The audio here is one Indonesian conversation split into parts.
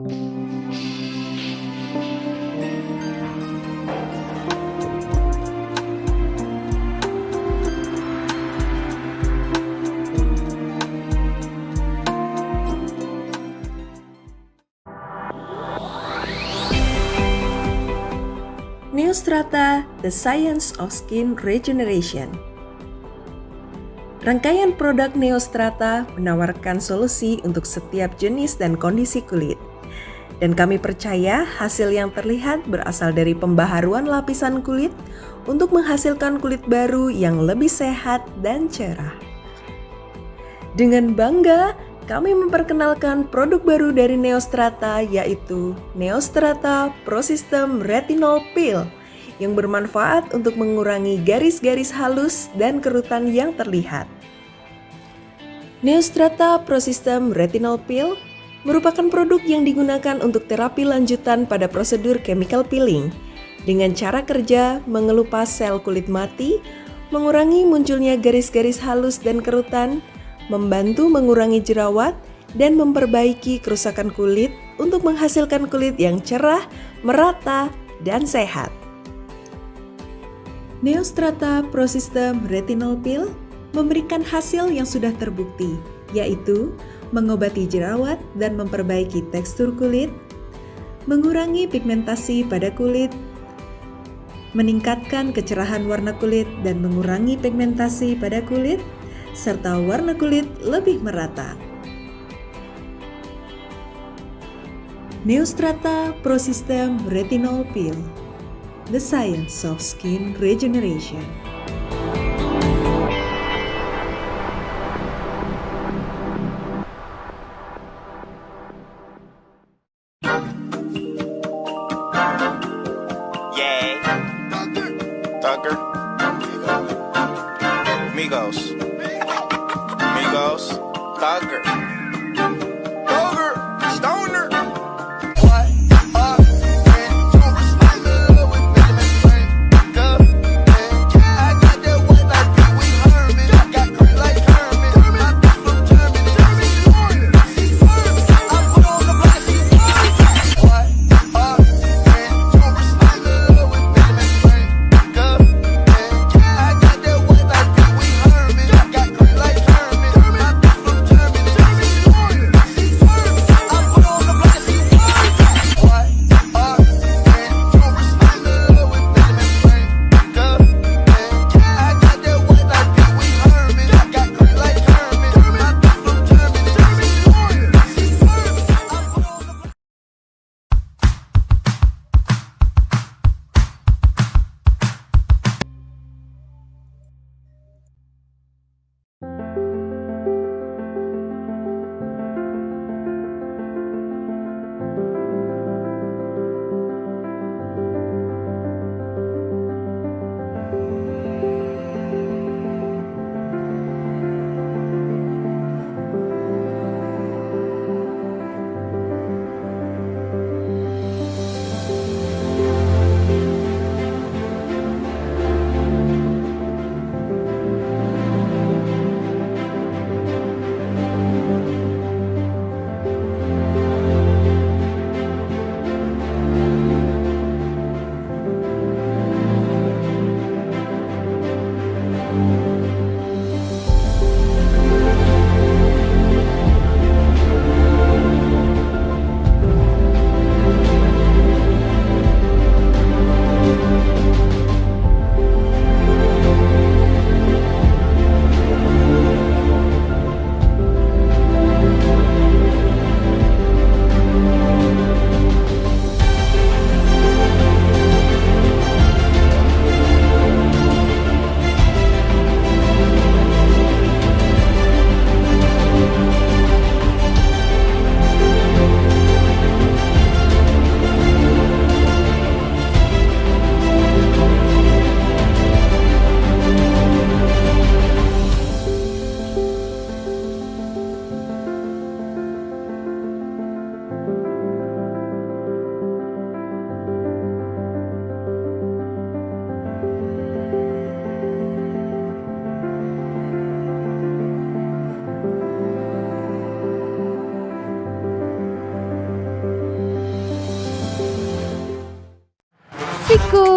Neostrata, The Science of Skin Regeneration. Rangkaian produk Neostrata menawarkan solusi untuk setiap jenis dan kondisi kulit. Dan kami percaya hasil yang terlihat berasal dari pembaharuan lapisan kulit untuk menghasilkan kulit baru yang lebih sehat dan cerah. Dengan bangga, kami memperkenalkan produk baru dari Neostrata, yaitu Neostrata Pro System Retinol Peel yang bermanfaat untuk mengurangi garis-garis halus dan kerutan yang terlihat. Neostrata Pro System Retinol Peel merupakan produk yang digunakan untuk terapi lanjutan pada prosedur chemical peeling dengan cara kerja mengelupas sel kulit mati, mengurangi munculnya garis-garis halus dan kerutan, membantu mengurangi jerawat, dan memperbaiki kerusakan kulit untuk menghasilkan kulit yang cerah, merata, dan sehat. Neostrata Pro System Retinol Peel memberikan hasil yang sudah terbukti, yaitu mengobati jerawat dan memperbaiki tekstur kulit, mengurangi pigmentasi pada kulit, meningkatkan kecerahan warna kulit dan mengurangi pigmentasi pada kulit, serta warna kulit lebih merata. Neostrata Pro System Retinol Peel, The Science of Skin Regeneration. Thugger, Migos, Thugger, Stoner.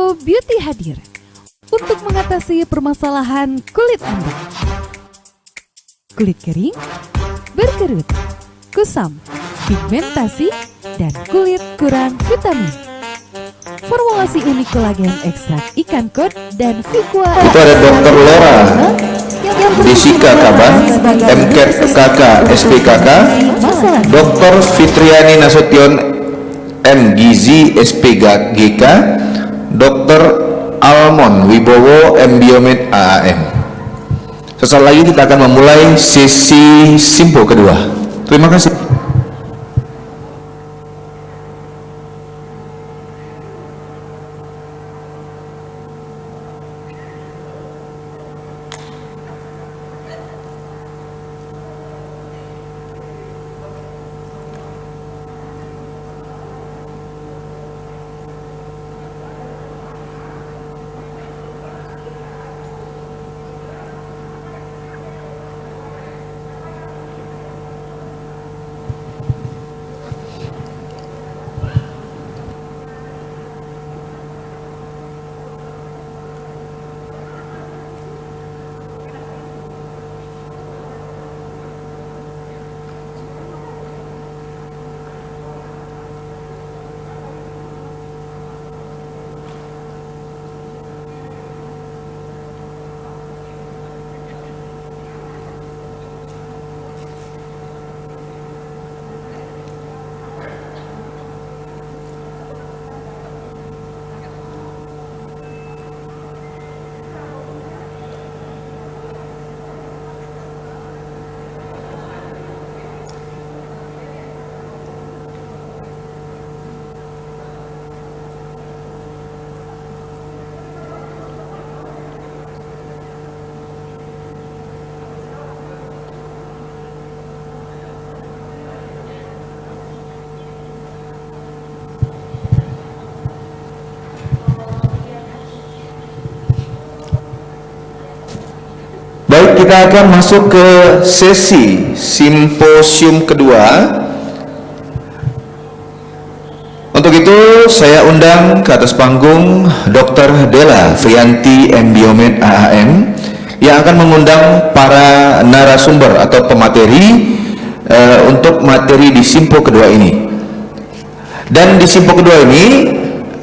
Eko Beauty hadir untuk mengatasi permasalahan kulit Anda. Kulit kering, berkerut, kusam, pigmentasi, dan kulit kurang vitamin. Formulasi unik kolagen ekstrak ikan kod dan Vikua. Itu ada Dr. Laura Desika Kaban, MKet KK SPKK, Dr. Fitriani Nasution M Gizi SPGK, Dr. Almon Wibowo M Biomed AAM. Sesaat lagi kita akan memulai sesi Simpo kedua. Terima kasih. Baik, kita akan masuk ke sesi simposium kedua. Untuk itu saya undang ke atas panggung Dr. Della Frianti M Biomed AAM yang akan mengundang para narasumber atau pemateri untuk materi di simpo kedua ini. Dan di simpo kedua ini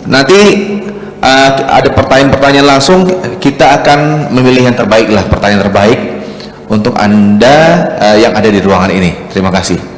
nanti ada pertanyaan-pertanyaan langsung. Kita akan memilih yang terbaik lah, pertanyaan terbaik untuk Anda yang ada di ruangan ini. Terima kasih.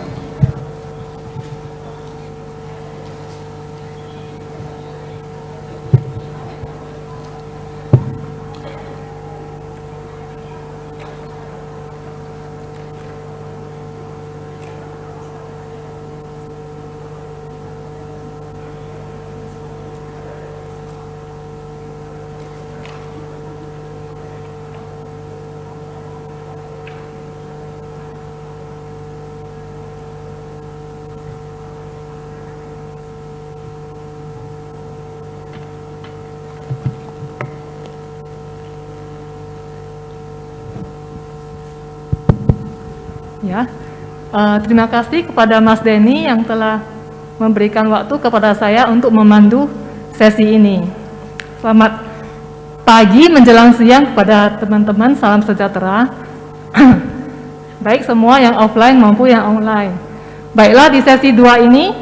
Ya, terima kasih kepada Mas Denny yang telah memberikan waktu kepada saya untuk memandu sesi ini. Selamat pagi menjelang siang kepada teman-teman, salam sejahtera. Baik semua yang offline maupun yang online. Baiklah, di sesi 2 ini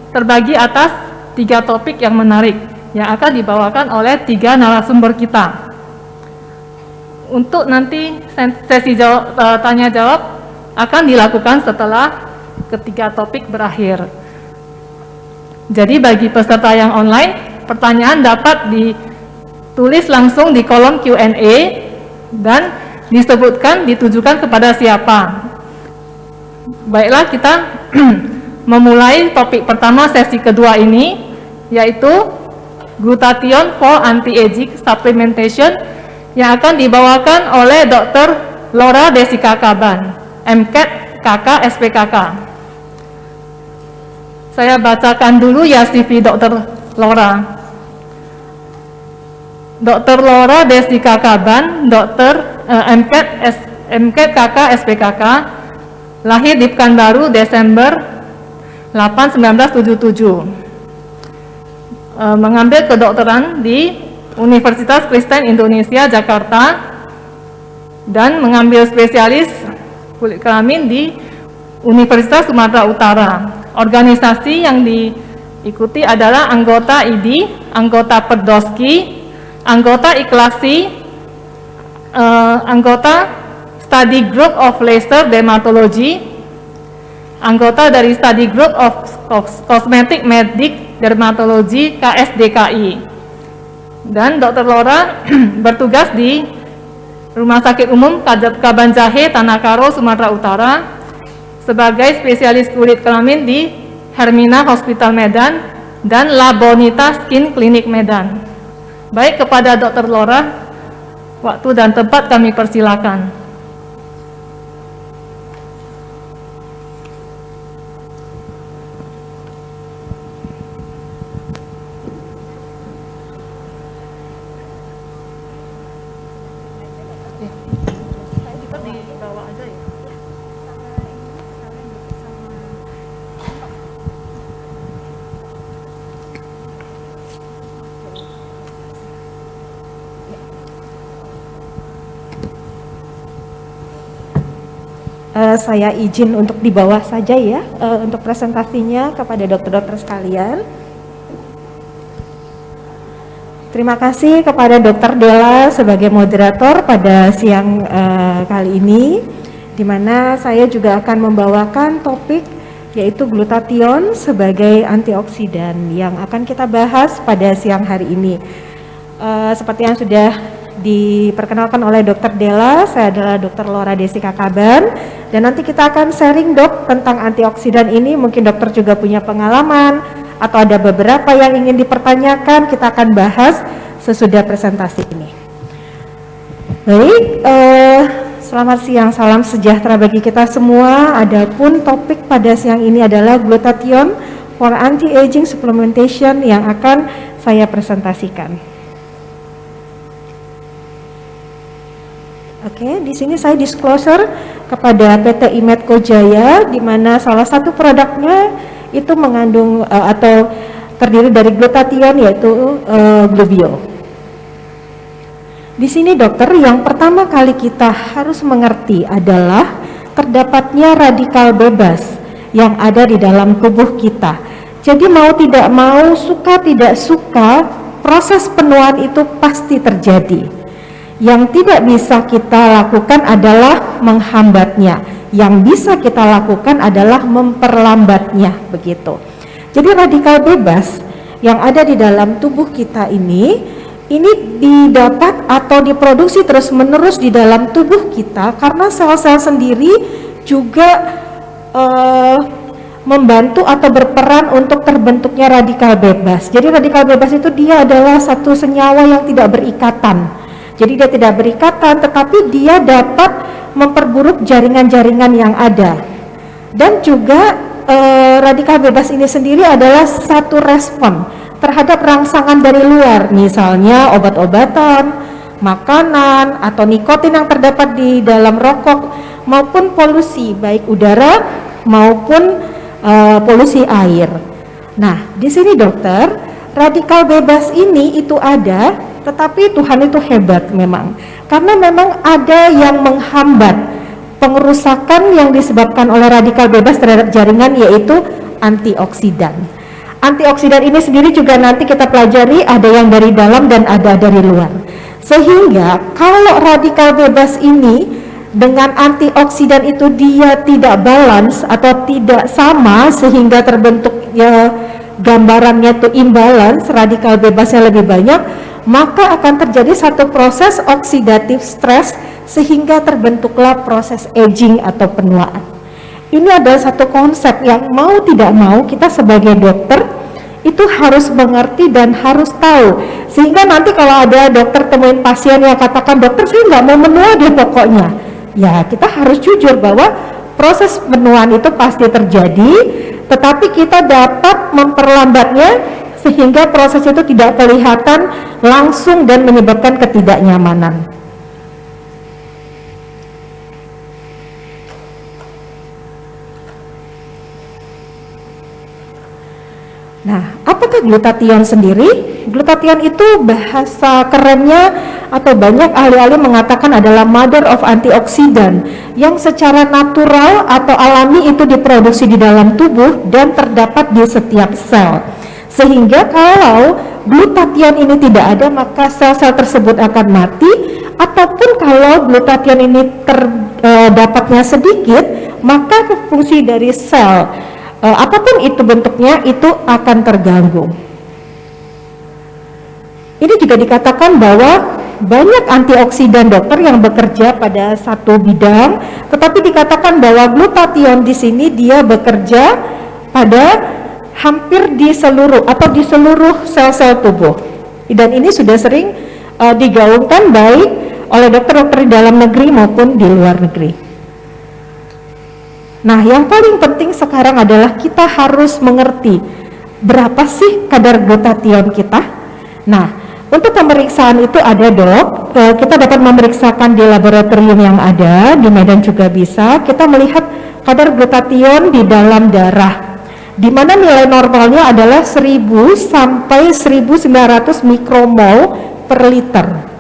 terbagi atas 3 topik yang menarik yang akan dibawakan oleh 3 narasumber kita. Untuk nanti sesi tanya jawab akan dilakukan setelah ketiga topik berakhir. Jadi bagi peserta yang online, pertanyaan dapat ditulis langsung di kolom Q&A dan disebutkan ditujukan kepada siapa. Baiklah, kita memulai topik pertama sesi kedua ini, yaitu glutathione for anti-aging supplementation yang akan dibawakan oleh Dr. Laura Desika Kaban, MKet KK SPKK. Saya bacakan dulu ya CV Dr. Laura. Dr. Laura Desika Kaban, MKet KK SPKK, lahir di Pekanbaru Desember 8, 1977. Mengambil kedokteran di Universitas Kristen Indonesia Jakarta dan mengambil spesialis kulit kelamin di Universitas Sumatera Utara. Organisasi yang diikuti adalah anggota IDI, anggota Perdoski, anggota Iklasi, anggota Study Group of Laser Dermatology, anggota dari Study Group of Cosmetic Medic Dermatology KSDKI. Dan Dr. Laura bertugas di Rumah Sakit Umum Kabanjahe, Tanah Karo, Sumatera Utara sebagai spesialis kulit kelamin di Hermina Hospital Medan dan La Bonita Skin Clinic Medan. Baik, kepada Dr. Laura, waktu dan tempat kami persilakan. Saya izin untuk di bawah saja ya, untuk presentasinya kepada dokter-dokter sekalian. Terima kasih kepada Dr. Della sebagai moderator pada siang kali ini, di mana saya juga akan membawakan topik yaitu glutathione sebagai antioksidan yang akan kita bahas pada siang hari ini. Seperti yang sudah diperkenalkan oleh Dr. Della, saya adalah Dr. Laura Desika Kaban, dan nanti kita akan sharing dok tentang antioksidan ini. Mungkin dokter juga punya pengalaman atau ada beberapa yang ingin dipertanyakan, kita akan bahas sesudah presentasi ini. Baik, selamat siang, salam sejahtera bagi kita semua. Adapun topik pada siang ini adalah glutathione for anti-aging supplementation yang akan saya presentasikan. Oke, di sini saya disclosure kepada PT Imetco Jaya, di mana salah satu produknya itu mengandung atau terdiri dari glutathione, yaitu Glubio. Di sini dokter, yang pertama kali kita harus mengerti adalah terdapatnya radikal bebas yang ada di dalam tubuh kita. Jadi mau tidak mau, suka tidak suka, proses penuaan itu pasti terjadi. Yang tidak bisa kita lakukan adalah menghambatnya. Yang bisa kita lakukan adalah memperlambatnya, begitu. Jadi radikal bebas yang ada di dalam tubuh kita ini didapat atau diproduksi terus-menerus di dalam tubuh kita karena sel-sel sendiri juga membantu atau berperan untuk terbentuknya radikal bebas. Jadi radikal bebas itu dia adalah satu senyawa yang tidak berikatan. Jadi dia tidak berikatan, tetapi dia dapat memperburuk jaringan-jaringan yang ada. Dan juga radikal bebas ini sendiri adalah satu respon terhadap rangsangan dari luar, misalnya obat-obatan, makanan, atau nikotin yang terdapat di dalam rokok, maupun polusi, baik udara maupun polusi air. Nah, di sini dokter, radikal bebas ini itu ada, tetapi Tuhan itu hebat memang, karena memang ada yang menghambat pengerusakan yang disebabkan oleh radikal bebas terhadap jaringan, yaitu antioksidan. Antioksidan ini sendiri juga nanti kita pelajari, ada yang dari dalam dan ada dari luar. Sehingga kalau radikal bebas ini dengan antioksidan itu dia tidak balance atau tidak sama, sehingga terbentuk ya gambarannya itu imbalance, radikal bebasnya lebih banyak, maka akan terjadi satu proses oksidatif stres sehingga terbentuklah proses aging atau penuaan. Ini adalah satu konsep yang mau tidak mau kita sebagai dokter itu harus mengerti dan harus tahu, sehingga nanti kalau ada dokter temuin pasien yang katakan, dokter saya nggak mau menua deh pokoknya, ya kita harus jujur bahwa proses penuaan itu pasti terjadi, tetapi kita dapat memperlambatnya sehingga proses itu tidak kelihatan langsung dan menyebabkan ketidaknyamanan. Nah, apakah glutathione sendiri? Glutathione itu bahasa kerennya atau banyak ahli-ahli mengatakan adalah mother of antioksidan yang secara natural atau alami itu diproduksi di dalam tubuh dan terdapat di setiap sel. Sehingga kalau glutathione ini tidak ada, maka sel-sel tersebut akan mati, ataupun kalau glutathione ini terdapatnya sedikit, maka fungsi dari sel apapun itu bentuknya itu akan terganggu. Ini juga dikatakan bahwa banyak antioksidan dokter yang bekerja pada satu bidang, tetapi dikatakan bahwa glutathione di sini dia bekerja pada hampir di seluruh atau di seluruh sel-sel tubuh. Dan ini sudah sering digaungkan baik oleh dokter-dokter di dalam negeri maupun di luar negeri. Nah, yang paling penting sekarang adalah kita harus mengerti berapa sih kadar glutathione kita. Nah, untuk pemeriksaan itu ada dok, kita dapat memeriksakan di laboratorium yang ada, di Medan juga bisa. Kita melihat kadar glutathione di dalam darah, di mana nilai normalnya adalah 1000 sampai 1900 mikromol per liter.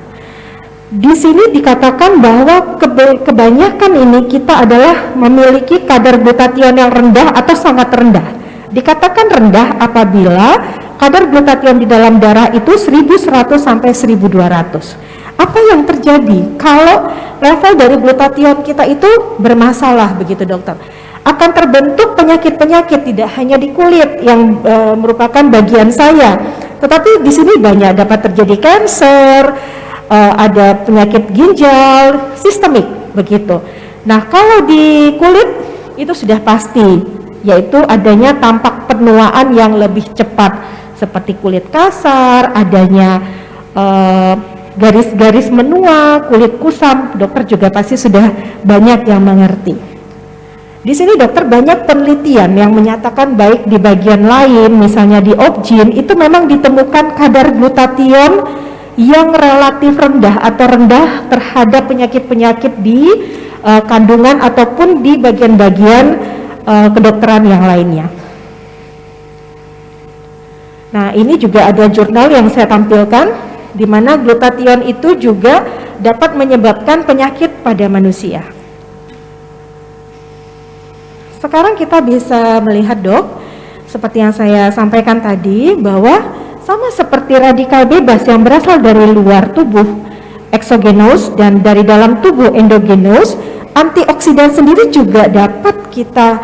Di sini dikatakan bahwa kebanyakan ini kita adalah memiliki kadar glutathione yang rendah atau sangat rendah. Dikatakan rendah apabila kadar glutathione di dalam darah itu 1100 sampai 1200. Apa yang terjadi kalau level dari glutathione kita itu bermasalah begitu dokter? Akan terbentuk penyakit-penyakit tidak hanya di kulit yang merupakan bagian saya, tetapi di sini banyak dapat terjadi kanser, ada penyakit ginjal sistemik begitu. Nah, kalau di kulit itu sudah pasti, yaitu adanya tampak penuaan yang lebih cepat seperti kulit kasar, adanya garis-garis menua, kulit kusam. Dokter juga pasti sudah banyak yang mengerti. Di sini dokter banyak penelitian yang menyatakan baik di bagian lain, misalnya di Opgene itu memang ditemukan kadar glutathione yang relatif rendah atau rendah terhadap penyakit-penyakit di kandungan ataupun di bagian-bagian kedokteran yang lainnya. Nah, ini juga ada jurnal yang saya tampilkan di mana glutathione itu juga dapat menyebabkan penyakit pada manusia. Sekarang kita bisa melihat dok, seperti yang saya sampaikan tadi, bahwa sama seperti radikal bebas yang berasal dari luar tubuh eksogenus dan dari dalam tubuh endogenus, antioksidan sendiri juga dapat kita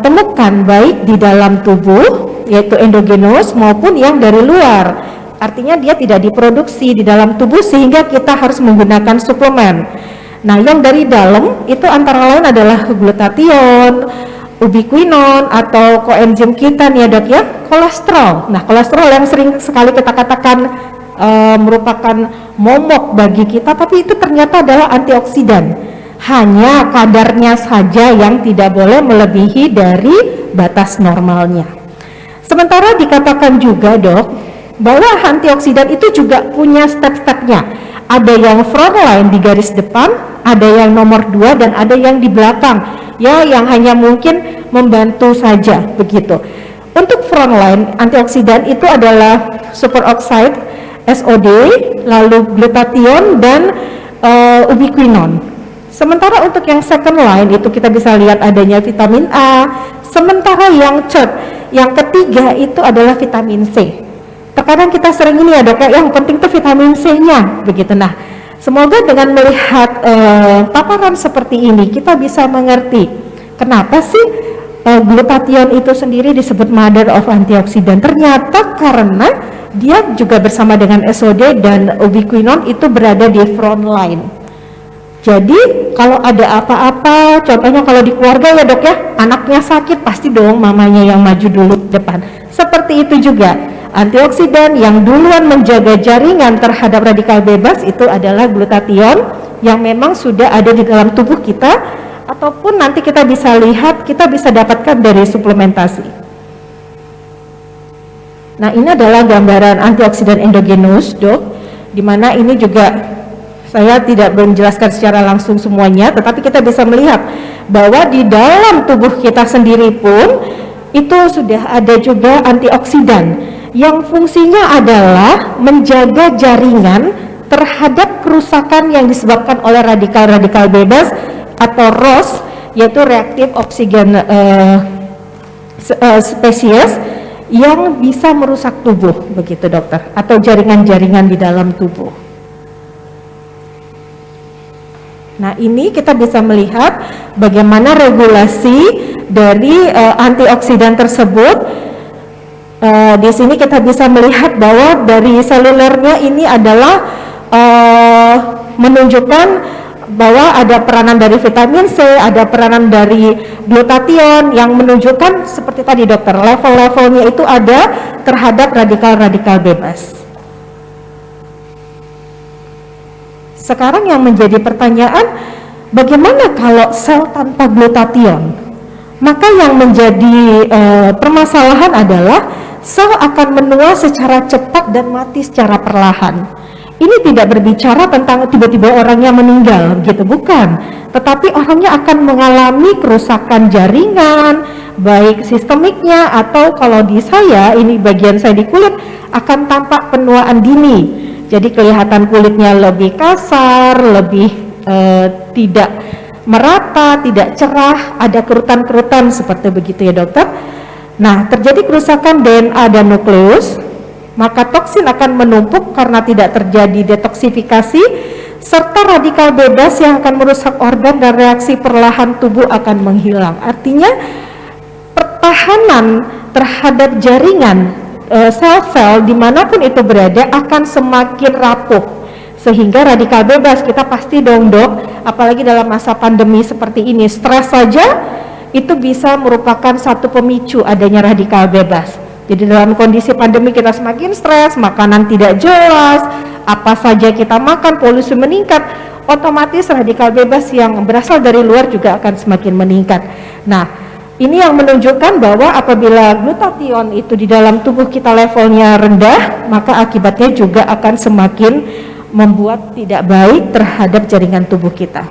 temukan baik di dalam tubuh yaitu endogenus maupun yang dari luar. Artinya dia tidak diproduksi di dalam tubuh sehingga kita harus menggunakan suplemen. Nah, yang dari dalam itu antara lain adalah glutathione, ubiquinone atau koenzim kita nih ya dok ya, kolesterol. Nah, kolesterol yang sering sekali kita katakan merupakan momok bagi kita, tapi itu ternyata adalah antioksidan. Hanya kadarnya saja yang tidak boleh melebihi dari batas normalnya. Sementara dikatakan juga dok, bahwa antioksidan itu juga punya step-stepnya. Ada yang frontline di garis depan, ada yang nomor 2 dan ada yang di belakang. Ya, yang hanya mungkin membantu saja begitu. Untuk frontline antioksidan itu adalah superoxide, SOD, lalu glutathione dan ubiquinone. Sementara untuk yang second line itu kita bisa lihat adanya vitamin A. Sementara yang third, yang ketiga itu adalah vitamin C. Terkadang kita sering ini ya dok, yang penting itu vitamin C-nya begitu. Nah, semoga dengan melihat paparan seperti ini kita bisa mengerti kenapa sih glutathione itu sendiri disebut mother of antioksidan. Ternyata karena dia juga bersama dengan SOD dan ubiquinone itu berada di front line. Jadi kalau ada apa-apa, contohnya kalau di keluarga ya dok ya, anaknya sakit pasti dong mamanya yang maju dulu depan. Seperti itu juga antioksidan yang duluan menjaga jaringan terhadap radikal bebas itu adalah glutathione yang memang sudah ada di dalam tubuh kita, ataupun nanti kita bisa lihat, kita bisa dapatkan dari suplementasi. Nah, ini adalah gambaran antioksidan endogenus dok, dimana ini juga saya tidak menjelaskan secara langsung semuanya, tetapi kita bisa melihat bahwa di dalam tubuh kita sendiri pun itu sudah ada juga antioksidan yang fungsinya adalah menjaga jaringan terhadap kerusakan yang disebabkan oleh radikal-radikal bebas atau ROS, yaitu reaktif oksigen spesies, yang bisa merusak tubuh, begitu dokter, atau jaringan-jaringan di dalam tubuh. Nah, ini kita bisa melihat bagaimana regulasi dari antioksidan tersebut. Di sini kita bisa melihat bahwa dari selulernya ini adalah menunjukkan bahwa ada peranan dari vitamin C, ada peranan dari glutathione yang menunjukkan seperti tadi dokter, level-levelnya itu ada terhadap radikal-radikal bebas. Sekarang yang menjadi pertanyaan, bagaimana kalau sel tanpa glutathione? Maka yang menjadi permasalahan adalah sel akan menua secara cepat dan mati secara perlahan. Ini tidak berbicara tentang tiba-tiba orangnya meninggal, gitu, bukan. Tetapi orangnya akan mengalami kerusakan jaringan, baik sistemiknya atau kalau di saya, ini bagian saya di kulit, akan tampak penuaan dini. Jadi kelihatan kulitnya lebih kasar, lebih tidak merata, tidak cerah, ada kerutan-kerutan seperti begitu ya dokter. Nah, terjadi kerusakan DNA dan nukleus, maka toksin akan menumpuk karena tidak terjadi detoksifikasi, serta radikal bebas yang akan merusak organ dan reaksi perlahan tubuh akan menghilang. Artinya pertahanan terhadap jaringan sel-sel dimanapun itu berada akan semakin rapuh, sehingga radikal bebas kita pasti dong dok, apalagi dalam masa pandemi seperti ini, stres saja itu bisa merupakan satu pemicu adanya radikal bebas. Jadi dalam kondisi pandemi kita semakin stres, makanan tidak jelas, apa saja kita makan, polusi meningkat, otomatis radikal bebas yang berasal dari luar juga akan semakin meningkat. Nah, ini yang menunjukkan bahwa apabila glutathione itu di dalam tubuh kita levelnya rendah, maka akibatnya juga akan semakin membuat tidak baik terhadap jaringan tubuh kita.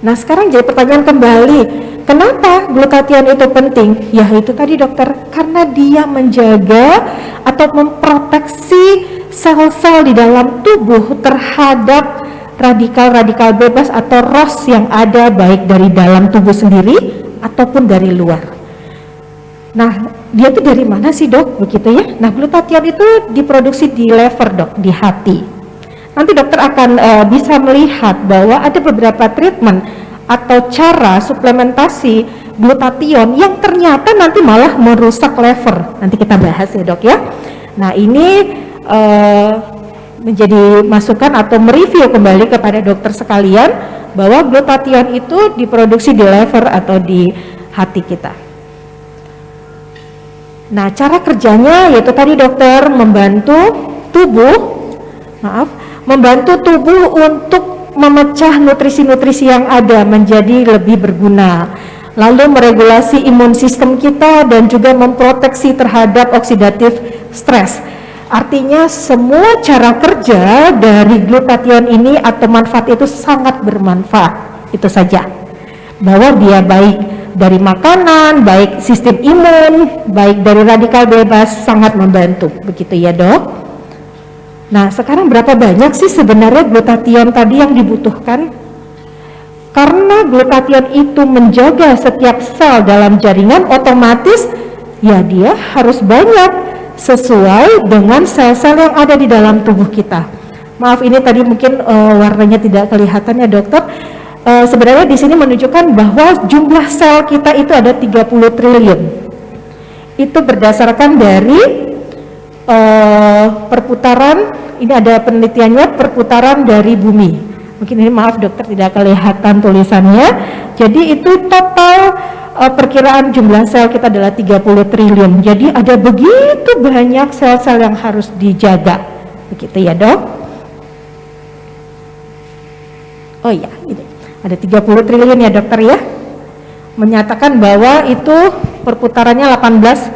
Nah, sekarang jadi pertanyaan kembali, kenapa glutathione itu penting? Ya itu tadi dokter, karena dia menjaga atau memproteksi sel-sel di dalam tubuh terhadap radikal-radikal bebas atau ROS yang ada baik dari dalam tubuh sendiri ataupun dari luar. Nah, dia itu dari mana sih dok? Begitu ya. Nah, glutathione itu diproduksi di liver dok, di hati. Nanti dokter akan bisa melihat bahwa ada beberapa treatment atau cara suplementasi glutathione yang ternyata nanti malah merusak liver. Nanti kita bahas ya dok ya. Nah, ini menjadi masukan atau mereview kembali kepada dokter sekalian bahwa glutathione itu diproduksi di liver atau di hati kita. Nah, cara kerjanya yaitu tadi dokter membantu tubuh untuk memecah nutrisi-nutrisi yang ada menjadi lebih berguna, lalu meregulasi imun sistem kita dan juga memproteksi terhadap oksidatif stres. Artinya semua cara kerja dari glutathione ini atau manfaat itu sangat bermanfaat. Itu saja, bahwa dia baik dari makanan, baik sistem imun, baik dari radikal bebas, sangat membantu. Begitu ya dok. Nah, sekarang berapa banyak sih sebenarnya glutathione tadi yang dibutuhkan? Karena glutathione itu menjaga setiap sel dalam jaringan, otomatis ya dia harus banyak sesuai dengan sel-sel yang ada di dalam tubuh kita. Maaf, ini tadi mungkin warnanya tidak kelihatan ya dokter. Sebenarnya di sini menunjukkan bahwa jumlah sel kita itu ada 30 triliun. Itu berdasarkan dari perputaran, ini ada penelitiannya, perputaran dari bumi. Mungkin ini maaf dokter tidak kelihatan tulisannya. Jadi itu total perkiraan jumlah sel kita adalah 30 triliun. Jadi ada begitu banyak sel-sel yang harus dijaga. Begitu ya dok. Oh iya, ini ada 30 triliun ya dokter ya. Menyatakan bahwa itu perputarannya 18,6.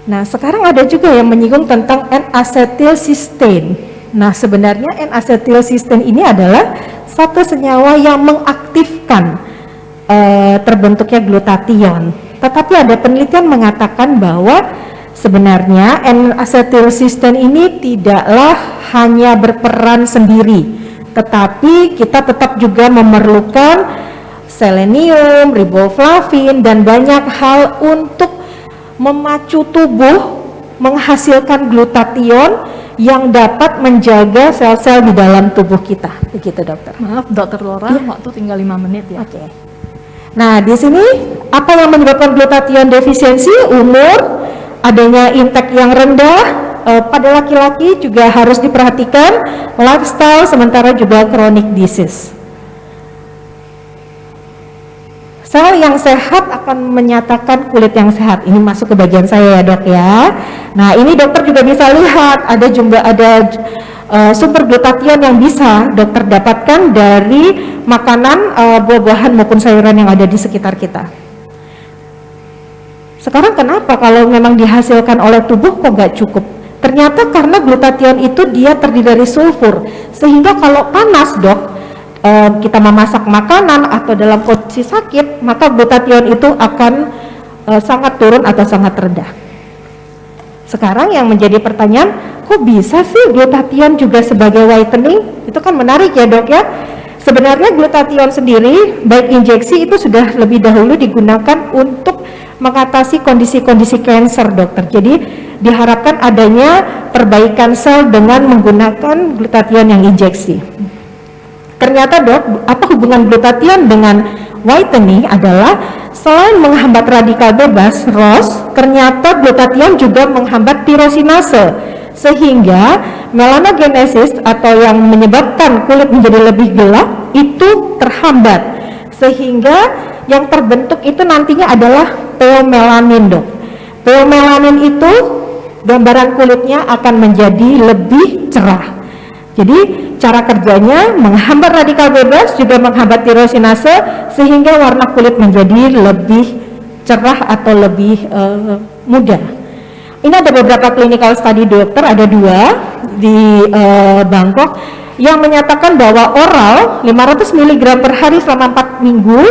Nah, sekarang ada juga yang menyinggung tentang N-acetylcysteine. Nah, sebenarnya N-acetylcysteine ini adalah satu senyawa yang mengaktifkan terbentuknya glutathione. Tetapi ada penelitian mengatakan bahwa sebenarnya N-acetylcysteine ini tidaklah hanya berperan sendiri, tetapi kita tetap juga memerlukan selenium, riboflavin, dan banyak hal untuk memacu tubuh menghasilkan glutathione yang dapat menjaga sel-sel di dalam tubuh kita. Begitu, dokter. Maaf, Dokter Laura, waktu tinggal 5 menit ya. Oke. Nah, di sini apa yang menyebabkan glutathione defisiensi? Umur, adanya intake yang rendah, pada laki-laki juga harus diperhatikan, lifestyle, sementara juga chronic disease. Sel yang sehat akan menyatakan kulit yang sehat. Ini masuk ke bagian saya ya, Dok ya. Nah, ini dokter juga bisa lihat ada sumber glutathione yang bisa dokter dapatkan dari makanan, buah-buahan maupun sayuran yang ada di sekitar kita. Sekarang kenapa kalau memang dihasilkan oleh tubuh kok nggak cukup? Ternyata karena glutathione itu dia terdiri dari sulfur, sehingga kalau panas, Dok, kita memasak makanan atau dalam kondisi sakit, maka glutathione itu akan sangat turun atau sangat rendah. Sekarang yang menjadi pertanyaan, kok bisa sih glutathione juga sebagai whitening? Itu kan menarik ya, Dok ya. Sebenarnya glutathione sendiri baik injeksi itu sudah lebih dahulu digunakan untuk mengatasi kondisi-kondisi kanker, dokter. Jadi diharapkan adanya perbaikan sel dengan menggunakan glutathione yang injeksi. Ternyata, Dok, apa hubungan glutathione dengan whitening adalah selain menghambat radikal bebas ROS, ternyata glutathione juga menghambat tirosinase, sehingga melanogenesis atau yang menyebabkan kulit menjadi lebih gelap itu terhambat, sehingga yang terbentuk itu nantinya adalah peomelanin, Dok. Peomelanin itu gambaran kulitnya akan menjadi lebih cerah. Jadi cara kerjanya menghambat radikal bebas, juga menghambat tirosinase, sehingga warna kulit menjadi lebih cerah atau lebih muda. Ini ada beberapa clinical study, dokter, ada 2 di Bangkok yang menyatakan bahwa oral 500 mg per hari selama 4 minggu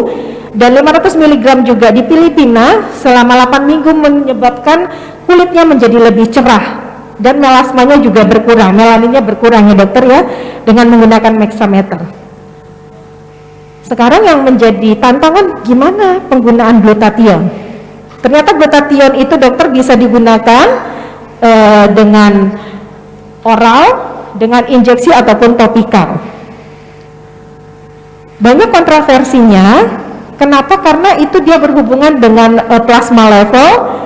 dan 500 mg juga di Filipina selama 8 minggu menyebabkan kulitnya menjadi lebih cerah dan melasmanya juga berkurang, melaninnya berkurang ya, dokter ya, dengan menggunakan mexameter. Sekarang yang menjadi tantangan gimana penggunaan glutathione? Ternyata glutathione itu, dokter, bisa digunakan dengan oral, dengan injeksi ataupun topikal. Banyak kontroversinya. Kenapa? Karena itu dia berhubungan dengan plasma level,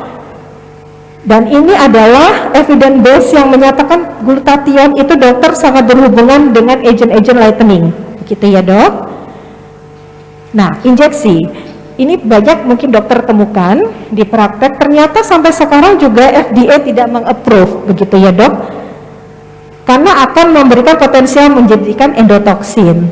dan ini adalah evidence base yang menyatakan glutathione itu, dokter, sangat berhubungan dengan agent-agent lightening. Gitu ya, Dok. Nah, injeksi ini banyak mungkin dokter temukan di praktek, ternyata sampai sekarang juga FDA tidak meng-approve, begitu ya, Dok, karena akan memberikan potensial menjadikan endotoksin.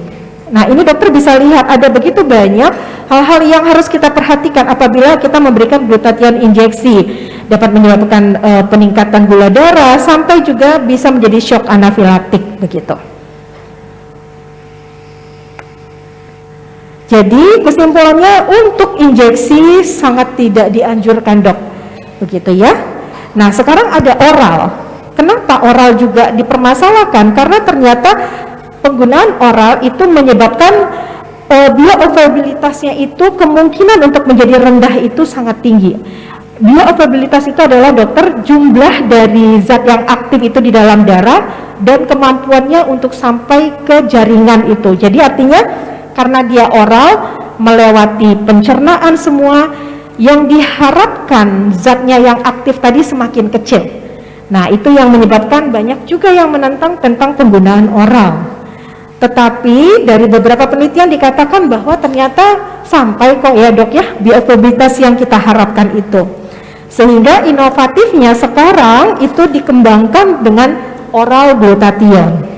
Nah, ini dokter bisa lihat ada begitu banyak hal-hal yang harus kita perhatikan apabila kita memberikan glutathione injeksi. Dapat menyebabkan peningkatan gula darah sampai juga bisa menjadi shock anafilaktik, begitu. Jadi kesimpulannya untuk injeksi sangat tidak dianjurkan, Dok, begitu ya. Nah, sekarang ada oral. Kenapa oral juga dipermasalahkan? Karena ternyata penggunaan oral itu menyebabkan bioavailabilitasnya itu kemungkinan untuk menjadi rendah itu sangat tinggi. Bioavailabilitas itu adalah, dokter, jumlah dari zat yang aktif itu di dalam darah dan kemampuannya untuk sampai ke jaringan itu. Jadi artinya karena dia oral melewati pencernaan semua, yang diharapkan zatnya yang aktif tadi semakin kecil. Nah, itu yang menyebabkan banyak juga yang menentang tentang penggunaan oral. Tetapi dari beberapa penelitian dikatakan bahwa ternyata sampai kok ya, Dok ya, bioavailabilitas yang kita harapkan itu. Sehingga inovatifnya sekarang itu dikembangkan dengan oral glutathione.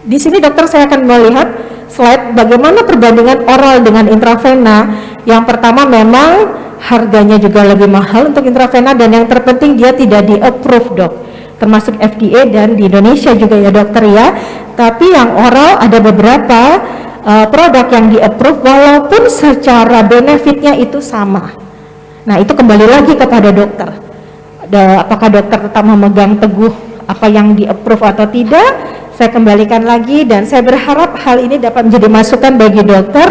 Di sini, dokter, saya akan melihat slide bagaimana perbandingan oral dengan intravena. Yang pertama, memang harganya juga lebih mahal untuk intravena, dan yang terpenting dia tidak di-approve, Dok, termasuk FDA dan di Indonesia juga ya, dokter ya. Tapi yang oral ada beberapa produk yang di-approve walaupun secara benefitnya itu sama. Nah, itu kembali lagi kepada dokter. Apakah dokter tetap memegang teguh apa yang di-approve atau tidak? Saya kembalikan lagi dan saya berharap hal ini dapat menjadi masukan bagi dokter,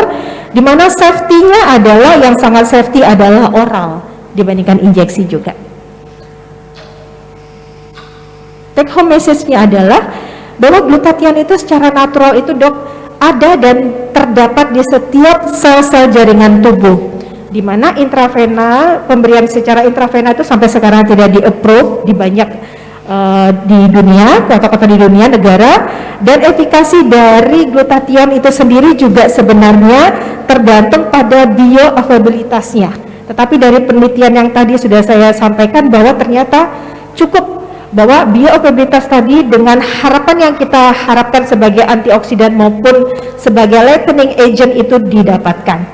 di mana safety-nya adalah yang sangat safety adalah oral dibandingkan injeksi juga. Take home message-nya adalah bahwa glutathione itu secara natural itu dok ada dan terdapat di setiap sel-sel jaringan tubuh, di mana intravena, pemberian secara intravena itu sampai sekarang tidak di-approve di banyak di dunia, kota-kota di dunia, negara, dan efikasi dari glutathione itu sendiri juga sebenarnya tergantung pada bioavailabilitasnya. Tetapi dari penelitian yang tadi sudah saya sampaikan bahwa ternyata cukup, bahwa bioavailabilitas tadi dengan harapan yang kita harapkan sebagai antioksidan maupun sebagai lightening agent itu didapatkan.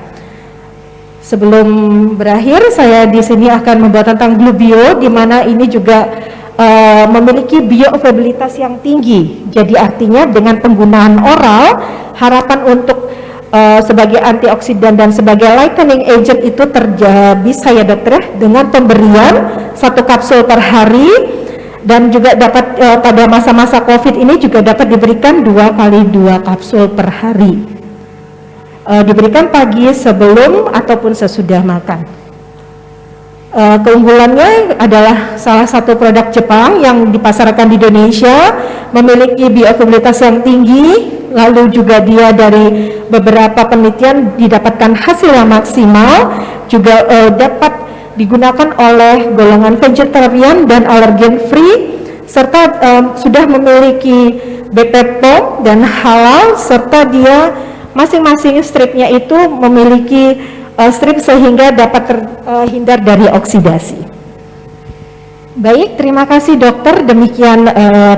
Sebelum berakhir, saya di sini akan membahas tentang Glubio, di mana ini juga memiliki bioavailabilitas yang tinggi. Jadi artinya dengan penggunaan oral, harapan untuk sebagai antioksidan dan sebagai lightening agent itu bisa ya dokter, dengan pemberian 1 kapsul per hari, dan juga dapat pada masa-masa COVID ini juga dapat diberikan 2 kali 2 kapsul per hari. Diberikan pagi sebelum ataupun sesudah makan. Keunggulannya adalah salah satu produk Jepang yang dipasarkan di Indonesia, memiliki bioavailabilitas yang tinggi, lalu juga dia dari beberapa penelitian didapatkan hasil yang maksimal, juga dapat digunakan oleh golongan vegetarian dan allergen free, serta sudah memiliki BPOM dan halal, serta dia masing-masing stripnya itu memiliki strip sehingga dapat terhindar dari oksidasi. Baik, terima kasih dokter. Demikian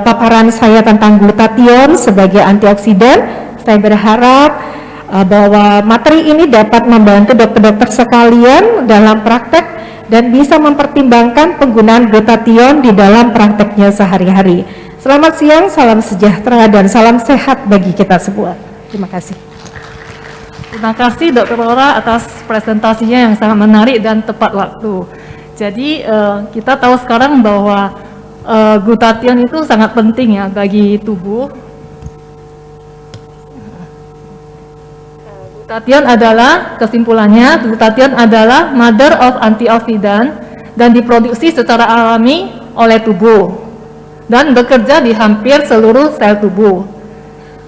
paparan saya tentang glutathione sebagai antioksidan. Saya berharap bahwa materi ini dapat membantu dokter-dokter sekalian dalam praktek dan bisa mempertimbangkan penggunaan glutathione di dalam prakteknya sehari-hari. Selamat siang, salam sejahtera dan salam sehat bagi kita semua. Terima kasih. Terima kasih Dr. Laura atas presentasinya yang sangat menarik dan tepat waktu. Jadi kita tahu sekarang bahwa glutathione itu sangat penting ya bagi tubuh. Glutathione adalah, kesimpulannya, glutathione adalah mother of antioksidan dan diproduksi secara alami oleh tubuh dan bekerja di hampir seluruh sel tubuh.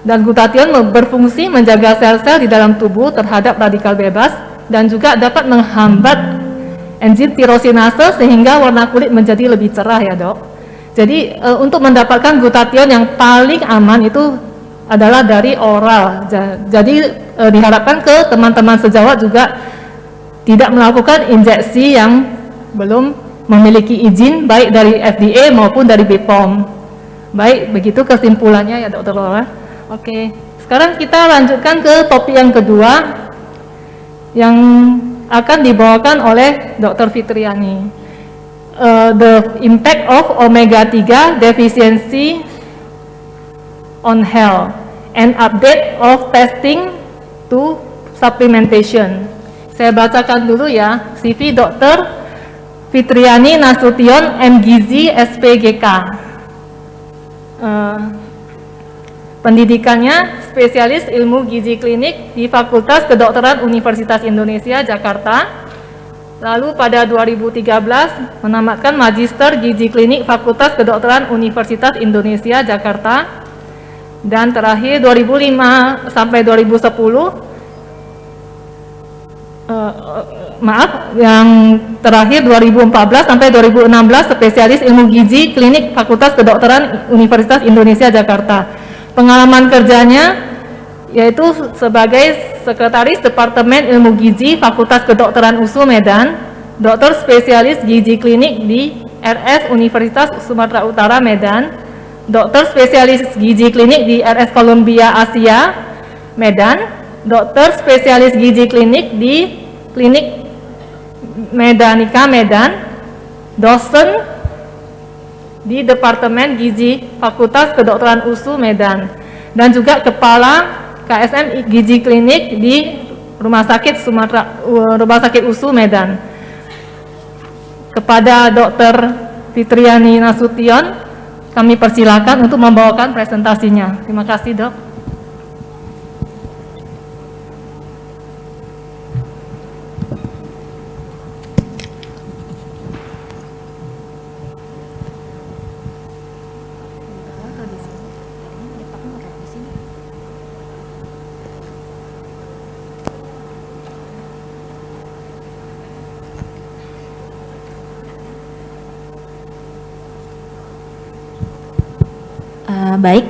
Dan glutathione berfungsi menjaga sel-sel di dalam tubuh terhadap radikal bebas dan juga dapat menghambat enzim tirosinase sehingga warna kulit menjadi lebih cerah ya dok. Jadi untuk mendapatkan glutathione yang paling aman itu adalah dari oral. Jadi diharapkan ke teman-teman sejawat juga tidak melakukan injeksi yang belum memiliki izin baik dari FDA maupun dari BPOM. Baik, begitu kesimpulannya ya Dr. Laura. Oke, sekarang kita lanjutkan ke topik yang kedua yang akan dibawakan oleh Dr. Fitriani. The impact of omega-3 deficiency on health and update of testing to supplementation. Saya bacakan dulu ya, CV Dr. Fitriani Nasution MGizi SPGK. Pendidikannya spesialis ilmu gizi klinik di Fakultas Kedokteran Universitas Indonesia Jakarta. Lalu pada 2013 menamatkan Magister Gizi Klinik Fakultas Kedokteran Universitas Indonesia Jakarta. Dan terakhir 2005 sampai 2010 yang terakhir 2014 sampai 2016 spesialis ilmu gizi klinik Fakultas Kedokteran Universitas Indonesia Jakarta. Pengalaman kerjanya yaitu sebagai Sekretaris Departemen Ilmu Gizi Fakultas Kedokteran USU Medan, Dokter Spesialis Gizi Klinik di RS Universitas Sumatera Utara Medan, Dokter Spesialis Gizi Klinik di RS Columbia Asia Medan, Dokter Spesialis Gizi Klinik di Klinik Medanika Medan, dosen di Departemen Gizi Fakultas Kedokteran USU Medan. dan juga Kepala KSM Gizi Klinik di Rumah Sakit USU Medan. Kepada Dr. Fitriani Nasution, kami persilakan untuk membawakan presentasinya. Terima kasih, Dok. Baik,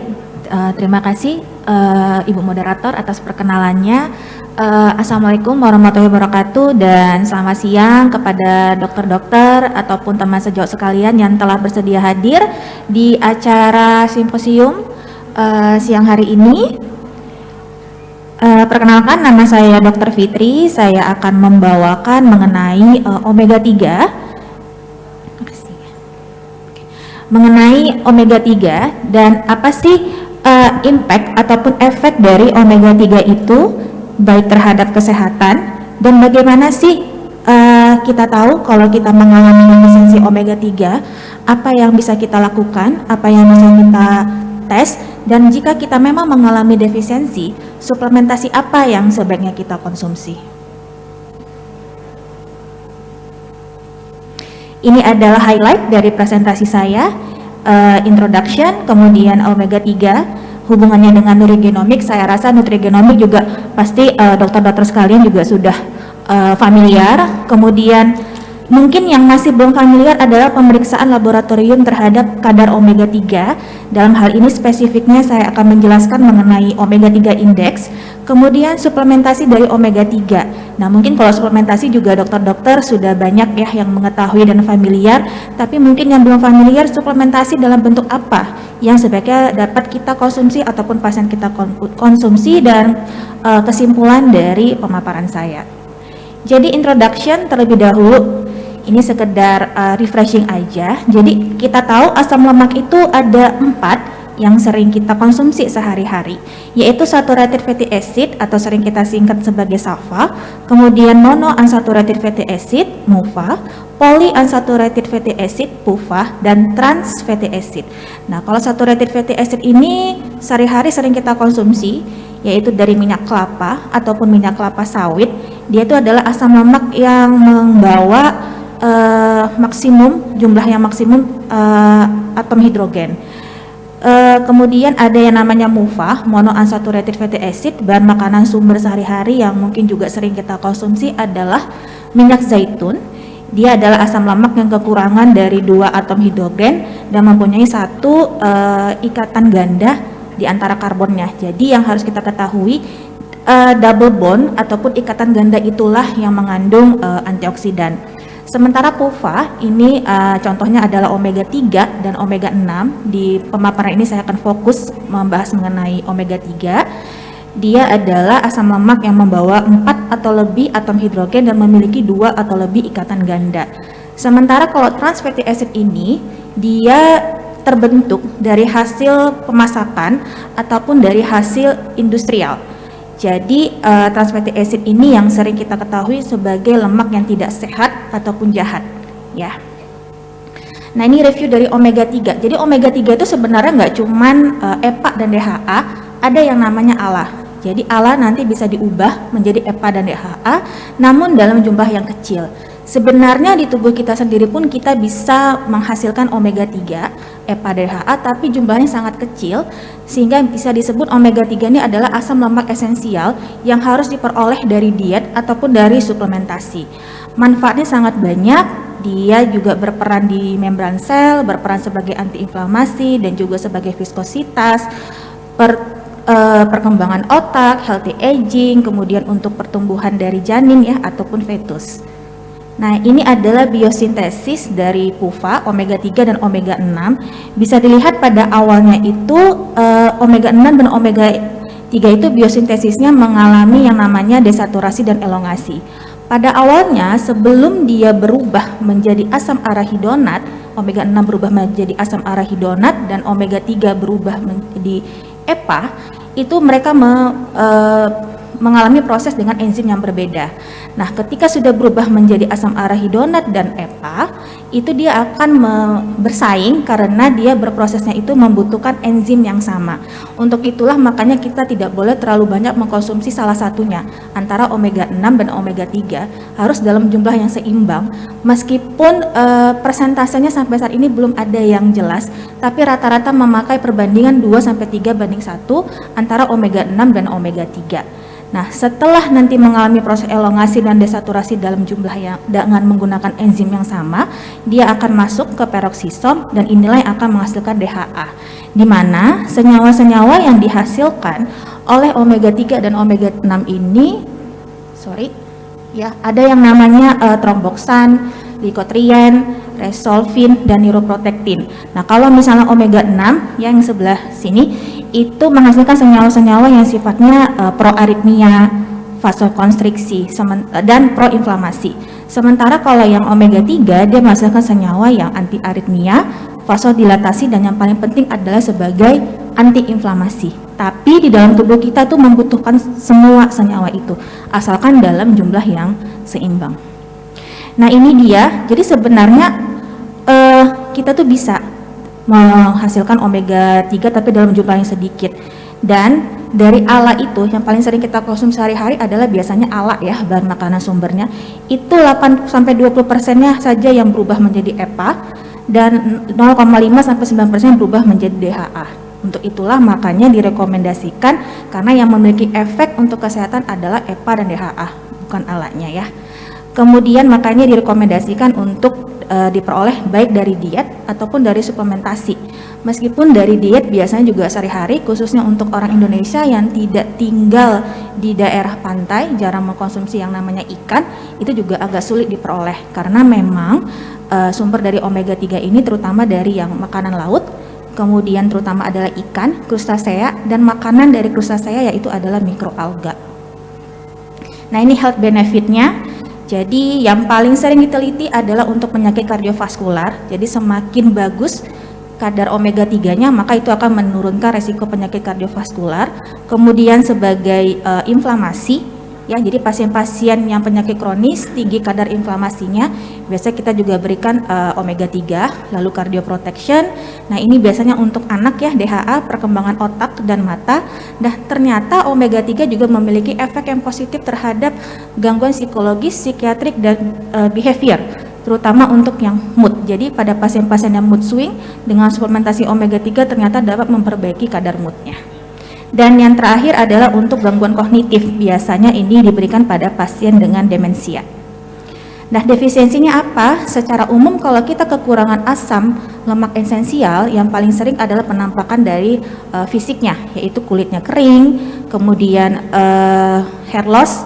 terima kasih Ibu Moderator atas perkenalannya. Assalamualaikum warahmatullahi wabarakatuh dan selamat siang kepada dokter-dokter ataupun teman sejawat sekalian yang telah bersedia hadir di acara simposium siang hari ini. Perkenalkan, nama saya Dr. Fitri. Saya akan membawakan mengenai omega 3. Mengenai omega 3 dan apa sih impact ataupun efek dari omega 3 itu baik terhadap kesehatan, dan bagaimana sih kita tahu kalau kita mengalami defisiensi omega 3, apa yang bisa kita lakukan, apa yang bisa kita tes, dan jika kita memang mengalami defisiensi, suplementasi apa yang sebaiknya kita konsumsi. Ini adalah highlight dari presentasi saya, introduction, kemudian omega 3, hubungannya dengan nutrigenomik. Saya rasa nutrigenomik juga pasti dokter-dokter sekalian juga sudah familiar. Kemudian mungkin yang masih belum familiar adalah pemeriksaan laboratorium terhadap kadar omega 3. Dalam hal ini spesifiknya saya akan menjelaskan mengenai omega 3 index. Kemudian suplementasi dari omega 3. Nah, mungkin kalau suplementasi juga dokter-dokter sudah banyak ya yang mengetahui dan familiar, tapi mungkin yang belum familiar, suplementasi dalam bentuk apa yang sebaiknya dapat kita konsumsi ataupun pasien kita konsumsi, dan kesimpulan dari pemaparan saya. Jadi introduction terlebih dahulu, ini sekedar refreshing aja. Jadi kita tahu asam lemak itu ada 4 yang sering kita konsumsi sehari-hari, yaitu saturated fatty acid atau sering kita singkat sebagai SAFA, kemudian monounsaturated fatty acid MUFA, polyunsaturated fatty acid PUFA, dan trans fatty acid. Nah, kalau saturated fatty acid ini sehari-hari sering kita konsumsi, yaitu dari minyak kelapa ataupun minyak kelapa sawit. Dia itu adalah asam lemak yang membawa jumlah yang maksimum atom hidrogen. Kemudian ada yang namanya MUFA, monounsaturated fatty acid. Bahan makanan sumber sehari-hari yang mungkin juga sering kita konsumsi adalah minyak zaitun. Dia adalah asam lemak yang kekurangan dari 2 atom hidrogen dan mempunyai 1 ikatan ganda di antara karbonnya. Jadi yang harus kita ketahui, double bond ataupun ikatan ganda itulah yang mengandung antioksidan. Sementara PUFA ini contohnya adalah omega 3 dan omega 6. Di pemaparan ini saya akan fokus membahas mengenai omega 3. Dia adalah asam lemak yang membawa 4 atau lebih atom hidrogen dan memiliki 2 atau lebih ikatan ganda. Sementara kalau trans fatty acid ini, dia terbentuk dari hasil pemasakan ataupun dari hasil industrial. Jadi trans fatty acid ini yang sering kita ketahui sebagai lemak yang tidak sehat ataupun jahat, ya. Nah, ini review dari omega 3. Jadi omega 3 itu sebenarnya nggak cuman EPA dan DHA, ada yang namanya ALA. Jadi ALA nanti bisa diubah menjadi EPA dan DHA, namun dalam jumlah yang kecil. Sebenarnya di tubuh kita sendiri pun kita bisa menghasilkan omega 3, EPA DHA, tapi jumlahnya sangat kecil sehingga bisa disebut omega 3 ini adalah asam lemak esensial yang harus diperoleh dari diet ataupun dari suplementasi. Manfaatnya sangat banyak, dia juga berperan di membran sel, berperan sebagai antiinflamasi dan juga sebagai viskositas, perkembangan otak, healthy aging, kemudian untuk pertumbuhan dari janin ya ataupun fetus. Nah, ini adalah biosintesis dari PUFA, omega 3 dan omega 6. Bisa dilihat pada awalnya itu omega 6 dan omega 3 itu biosintesisnya mengalami yang namanya desaturasi dan elongasi. Pada awalnya sebelum dia berubah menjadi asam arahidonat, omega 6 berubah menjadi asam arahidonat dan omega 3 berubah menjadi EPA, itu mereka mengalami proses dengan enzim yang berbeda. Nah, ketika sudah berubah menjadi asam arahidonat dan EPA, itu dia akan bersaing karena dia berprosesnya itu membutuhkan enzim yang sama. Untuk itulah makanya kita tidak boleh terlalu banyak mengkonsumsi salah satunya, antara omega 6 dan omega 3 harus dalam jumlah yang seimbang. Meskipun persentasenya sampai saat ini belum ada yang jelas, tapi rata-rata memakai perbandingan 2-3 banding 1 antara omega 6 dan omega 3. Nah, setelah nanti mengalami proses elongasi dan desaturasi dalam jumlah yang dengan menggunakan enzim yang sama, dia akan masuk ke peroksisom dan inilah yang akan menghasilkan DHA. Di mana senyawa-senyawa yang dihasilkan oleh omega 3 dan omega 6 ini, ada yang namanya tromboksan, likotrien, resolvin, dan neuroprotektin. Nah, kalau misalnya omega 6 yang sebelah sini itu menghasilkan senyawa-senyawa yang sifatnya proaritmia, vasokonstriksi, dan proinflamasi. Sementara kalau yang omega 3 dia menghasilkan senyawa yang anti aritmia, vasodilatasi, dan yang paling penting adalah sebagai antiinflamasi. Tapi di dalam tubuh kita tuh membutuhkan semua senyawa itu, asalkan dalam jumlah yang seimbang. Nah, ini dia. Jadi sebenarnya kita tuh bisa menghasilkan omega 3 tapi dalam jumlah yang sedikit. Dan dari ALA itu yang paling sering kita konsumsi sehari-hari adalah biasanya ALA ya, bahan makanan sumbernya. Itu 8-20%-nya saja yang berubah menjadi EPA dan 0,5-9% berubah menjadi DHA. Untuk itulah makanya direkomendasikan karena yang memiliki efek untuk kesehatan adalah EPA dan DHA, bukan ALA-nya ya. Kemudian makanya direkomendasikan untuk diperoleh baik dari diet ataupun dari suplementasi. Meskipun dari diet biasanya juga sehari-hari, khususnya untuk orang Indonesia yang tidak tinggal di daerah pantai, jarang mengkonsumsi yang namanya ikan, itu juga agak sulit diperoleh karena memang sumber dari omega 3 ini terutama dari yang makanan laut, kemudian terutama adalah ikan, krustasea, dan makanan dari krustasea yaitu adalah mikroalga. Nah, ini health benefit-nya. Jadi yang paling sering diteliti adalah untuk penyakit kardiovaskular. Jadi semakin bagus kadar omega 3-nya, maka itu akan menurunkan resiko penyakit kardiovaskular. Kemudian sebagai inflamasi, ya, jadi pasien-pasien yang penyakit kronis tinggi kadar inflamasinya, biasanya kita juga berikan omega 3, lalu cardioprotection. Nah, ini biasanya untuk anak ya, DHA, perkembangan otak dan mata. Nah, ternyata omega 3 juga memiliki efek yang positif terhadap gangguan psikologis, psikiatrik, dan behavior, terutama untuk yang mood. Jadi pada pasien-pasien yang mood swing, dengan suplementasi omega 3 ternyata dapat memperbaiki kadar moodnya. Dan yang terakhir adalah untuk gangguan kognitif, biasanya ini diberikan pada pasien dengan demensia. Nah, defisiensinya apa? Secara umum kalau kita kekurangan asam lemak esensial, yang paling sering adalah penampakan dari fisiknya, yaitu kulitnya kering, kemudian hair loss,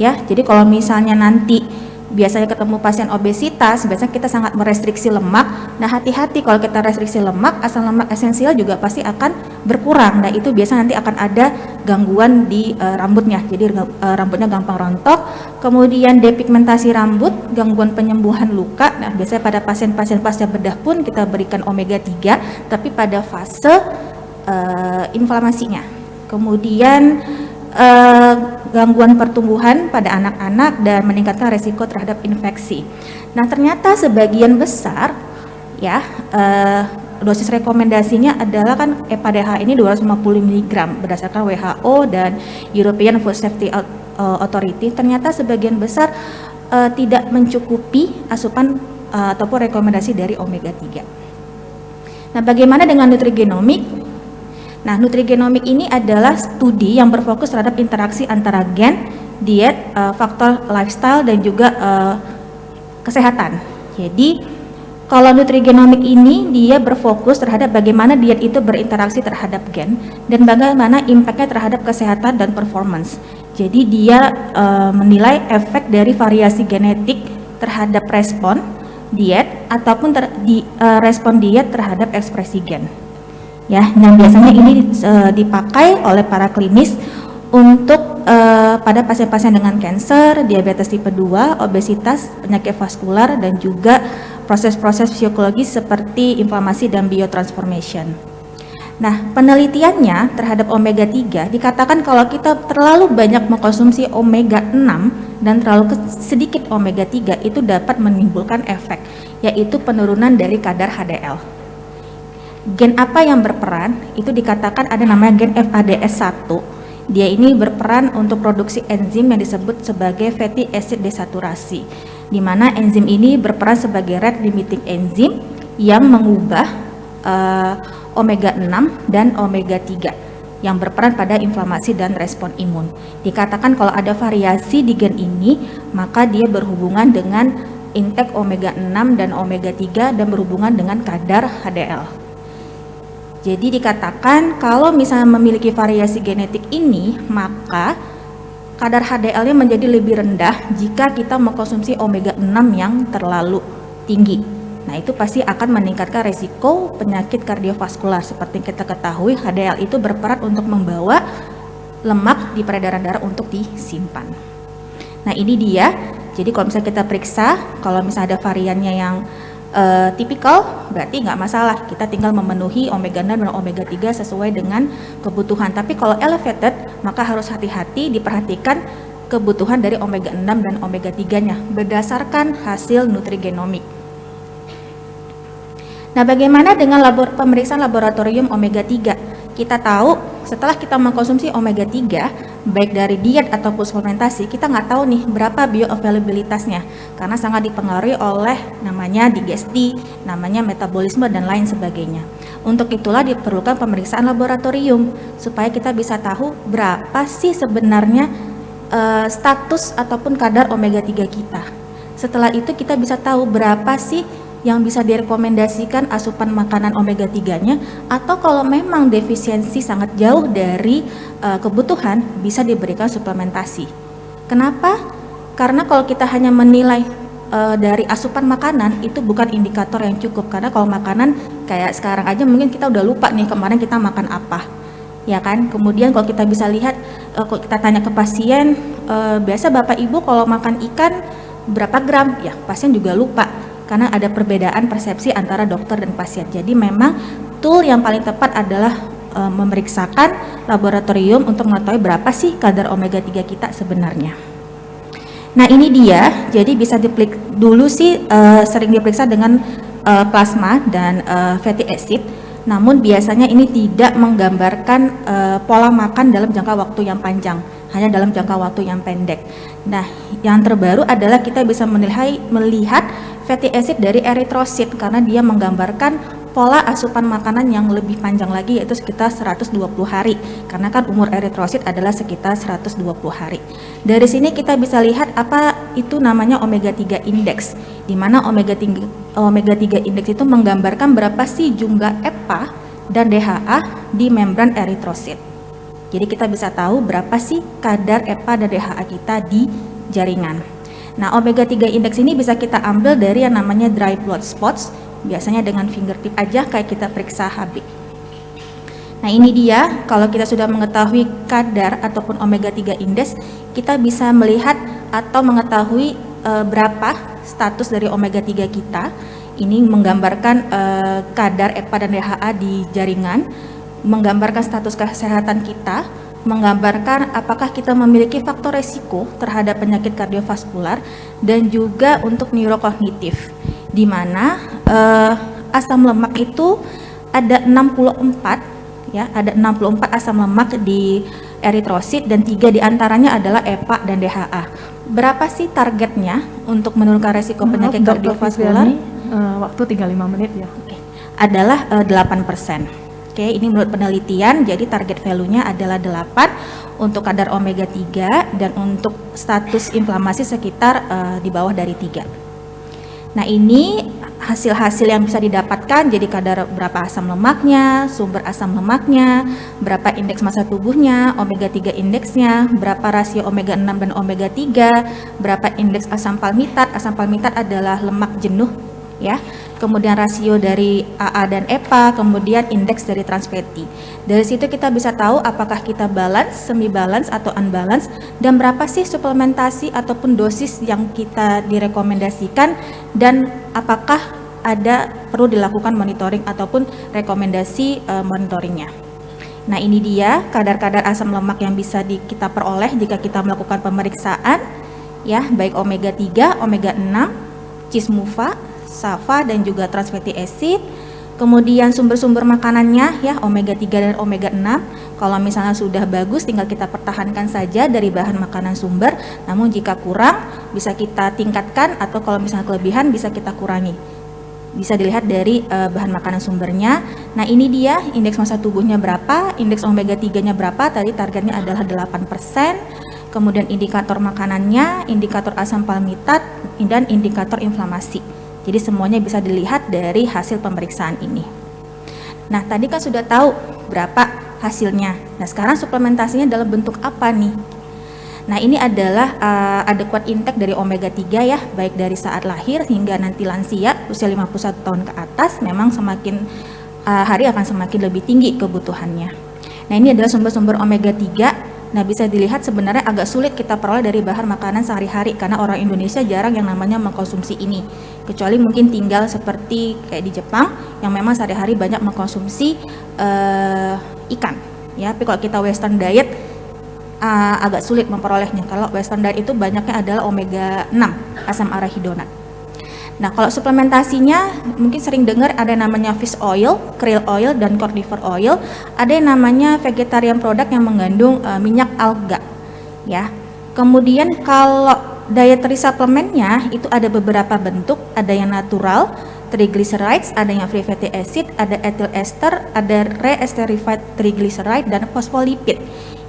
ya. Jadi kalau misalnya nanti biasanya ketemu pasien obesitas, biasanya kita sangat merestriksi lemak. Nah, hati-hati kalau kita restriksi lemak, asam lemak esensial juga pasti akan berkurang. Nah, itu biasanya nanti akan ada gangguan di rambutnya. Jadi rambutnya gampang rontok, kemudian depigmentasi rambut, gangguan penyembuhan luka. Nah, biasanya pada pasien-pasien pasca bedah pun kita berikan omega 3, tapi pada fase inflamasinya. Kemudian gangguan pertumbuhan pada anak-anak dan meningkatkan resiko terhadap infeksi. Nah, ternyata sebagian besar ya dosis rekomendasinya adalah kan EPA-DHA ini 250 mg berdasarkan WHO dan European Food Safety Authority. Ternyata sebagian besar tidak mencukupi asupan ataupun rekomendasi dari omega 3. Nah, bagaimana dengan nutrigenomik? Nah, nutrigenomik ini adalah studi yang berfokus terhadap interaksi antara gen, diet, faktor lifestyle, dan juga kesehatan. Jadi, kalau nutrigenomik ini dia berfokus terhadap bagaimana diet itu berinteraksi terhadap gen dan bagaimana impactnya terhadap kesehatan dan performance. Jadi dia menilai efek dari variasi genetik terhadap respon diet ataupun respon diet terhadap ekspresi gen. Ya, yang biasanya ini dipakai oleh para klinis untuk pada pasien-pasien dengan kanker, diabetes tipe 2, obesitas, penyakit vaskular, dan juga proses-proses fisiologis seperti inflamasi dan biotransformation. Nah, penelitiannya terhadap omega 3 dikatakan kalau kita terlalu banyak mengkonsumsi omega 6 dan terlalu sedikit omega 3 itu dapat menimbulkan efek, yaitu penurunan dari kadar HDL. Gen apa yang berperan? Itu dikatakan ada namanya gen FADS1. Dia ini berperan untuk produksi enzim yang disebut sebagai fatty acid desaturasi, di mana enzim ini berperan sebagai rate limiting enzim yang mengubah omega 6 dan omega 3 yang berperan pada inflamasi dan respon imun. Dikatakan kalau ada variasi di gen ini, maka dia berhubungan dengan intake omega 6 dan omega 3 dan berhubungan dengan kadar HDL. Jadi dikatakan kalau misalnya memiliki variasi genetik ini, maka kadar HDL-nya menjadi lebih rendah jika kita mengkonsumsi omega 6 yang terlalu tinggi. Nah, itu pasti akan meningkatkan resiko penyakit kardiovaskular. Seperti kita ketahui, HDL itu berperan untuk membawa lemak di peredaran darah untuk disimpan. Nah, ini dia. Jadi kalau misalnya kita periksa, kalau misalnya ada variannya yang tipikal, berarti nggak masalah. Kita tinggal memenuhi omega 6 dan omega 3 sesuai dengan kebutuhan. Tapi kalau elevated, maka harus hati-hati diperhatikan kebutuhan dari omega 6 dan omega 3-nya berdasarkan hasil nutrigenomik. Nah, bagaimana dengan pemeriksaan laboratorium omega 3? Kita tahu setelah kita mengkonsumsi omega 3, baik dari diet ataupun suplementasi, kita nggak tahu nih berapa bioavailabilitasnya, karena sangat dipengaruhi oleh namanya digesti, namanya metabolisme dan lain sebagainya. Untuk itulah diperlukan pemeriksaan laboratorium supaya kita bisa tahu berapa sih sebenarnya status ataupun kadar omega 3 kita. Setelah itu kita bisa tahu berapa sih yang bisa direkomendasikan asupan makanan omega 3-nya, atau kalau memang defisiensi sangat jauh dari kebutuhan, bisa diberikan suplementasi. Kenapa? Karena kalau kita hanya menilai dari asupan makanan, itu bukan indikator yang cukup, karena kalau makanan kayak sekarang aja mungkin kita udah lupa nih kemarin kita makan apa, ya kan? Kemudian kalau kita bisa lihat, kalau kita tanya ke pasien, biasa Bapak Ibu kalau makan ikan berapa gram? Ya, pasien juga lupa, karena ada perbedaan persepsi antara dokter dan pasien. Jadi memang tool yang paling tepat adalah memeriksakan laboratorium untuk mengetahui berapa sih kadar omega 3 kita sebenarnya. Nah, ini dia. Jadi bisa dulu sih sering diperiksa dengan plasma dan fatty acid. Namun biasanya ini tidak menggambarkan pola makan dalam jangka waktu yang panjang, hanya dalam jangka waktu yang pendek. Nah, yang terbaru adalah kita bisa melihat fatty acid dari eritrosit, karena dia menggambarkan pola asupan makanan yang lebih panjang lagi, yaitu sekitar 120 hari, karena kan umur eritrosit adalah sekitar 120 hari. Dari sini kita bisa lihat apa itu namanya omega 3 index, di mana omega 3 index itu menggambarkan berapa sih jumlah EPA dan DHA di membran eritrosit. Jadi kita bisa tahu berapa sih kadar EPA dan DHA kita di jaringan. Nah, omega 3 index ini bisa kita ambil dari yang namanya dry blood spots, biasanya dengan fingertip aja kayak kita periksa HB. Nah, ini dia, kalau kita sudah mengetahui kadar ataupun omega 3 index, kita bisa melihat atau mengetahui berapa status dari omega 3 kita. Ini menggambarkan kadar EPA dan DHA di jaringan, menggambarkan status kesehatan kita, menggambarkan apakah kita memiliki faktor resiko terhadap penyakit kardiovaskular, dan juga untuk neurokognitif, di mana asam lemak itu ada 64, ya, ada 64 asam lemak di eritrosit dan 3 diantaranya adalah EPA dan DHA. Berapa sih targetnya untuk menurunkan resiko penyakit kardiovaskular? Waktu tinggal 5 menit ya. Oke. Adalah 8%. Oke, ini menurut penelitian, jadi target value-nya adalah 8 untuk kadar omega 3 dan untuk status inflamasi sekitar di bawah dari 3. Nah, ini hasil-hasil yang bisa didapatkan, jadi kadar berapa asam lemaknya, sumber asam lemaknya, berapa indeks massa tubuhnya, omega 3 indeksnya, berapa rasio omega 6 dan omega 3, berapa indeks asam palmitat adalah lemak jenuh, ya. Kemudian rasio dari AA dan EPA, kemudian indeks dari trans fatty. Dari situ kita bisa tahu apakah kita balance, semi balance atau unbalance, dan berapa sih suplementasi ataupun dosis yang kita direkomendasikan, dan apakah perlu dilakukan monitoring ataupun rekomendasi monitoringnya. Nah, ini dia kadar-kadar asam lemak yang bisa kita peroleh jika kita melakukan pemeriksaan, ya, baik omega 3, omega 6, cismufa, SAFA dan juga trans fatty acid. Kemudian sumber-sumber makanannya, ya, omega 3 dan omega 6. Kalau misalnya sudah bagus, tinggal kita pertahankan saja dari bahan makanan sumber. Namun jika kurang, bisa kita tingkatkan, atau kalau misalnya kelebihan bisa kita kurangi. Bisa dilihat dari bahan makanan sumbernya. Nah, ini dia indeks massa tubuhnya berapa, indeks omega 3-nya berapa, tadi targetnya adalah 8%. Kemudian indikator makanannya, indikator asam palmitat, dan indikator inflamasi. Jadi semuanya bisa dilihat dari hasil pemeriksaan ini. Nah, tadi kan sudah tahu berapa hasilnya. Nah, sekarang suplementasinya dalam bentuk apa nih? Nah, ini adalah adequate intake dari omega 3 ya, baik dari saat lahir hingga nanti lansia usia 51 tahun ke atas, memang semakin hari akan semakin lebih tinggi kebutuhannya. Nah, ini adalah sumber-sumber omega 3. Nah, bisa dilihat sebenarnya agak sulit kita peroleh dari bahan makanan sehari-hari karena orang Indonesia jarang yang namanya mengkonsumsi ini. Kecuali mungkin tinggal seperti kayak di Jepang yang memang sehari-hari banyak mengkonsumsi ikan. Ya, tapi kalau kita western diet agak sulit memperolehnya. Kalau western diet itu banyaknya adalah omega 6, asam arachidonat. Nah, kalau suplementasinya mungkin sering dengar ada namanya fish oil, krill oil, dan cod liver oil. Ada yang namanya vegetarian product yang mengandung minyak alga, ya. Kemudian kalau dietary supplementnya itu ada beberapa bentuk, ada yang natural, triglycerides, ada yang free fatty acid, ada ethyl ester, ada re-esterified triglyceride, dan phospholipid.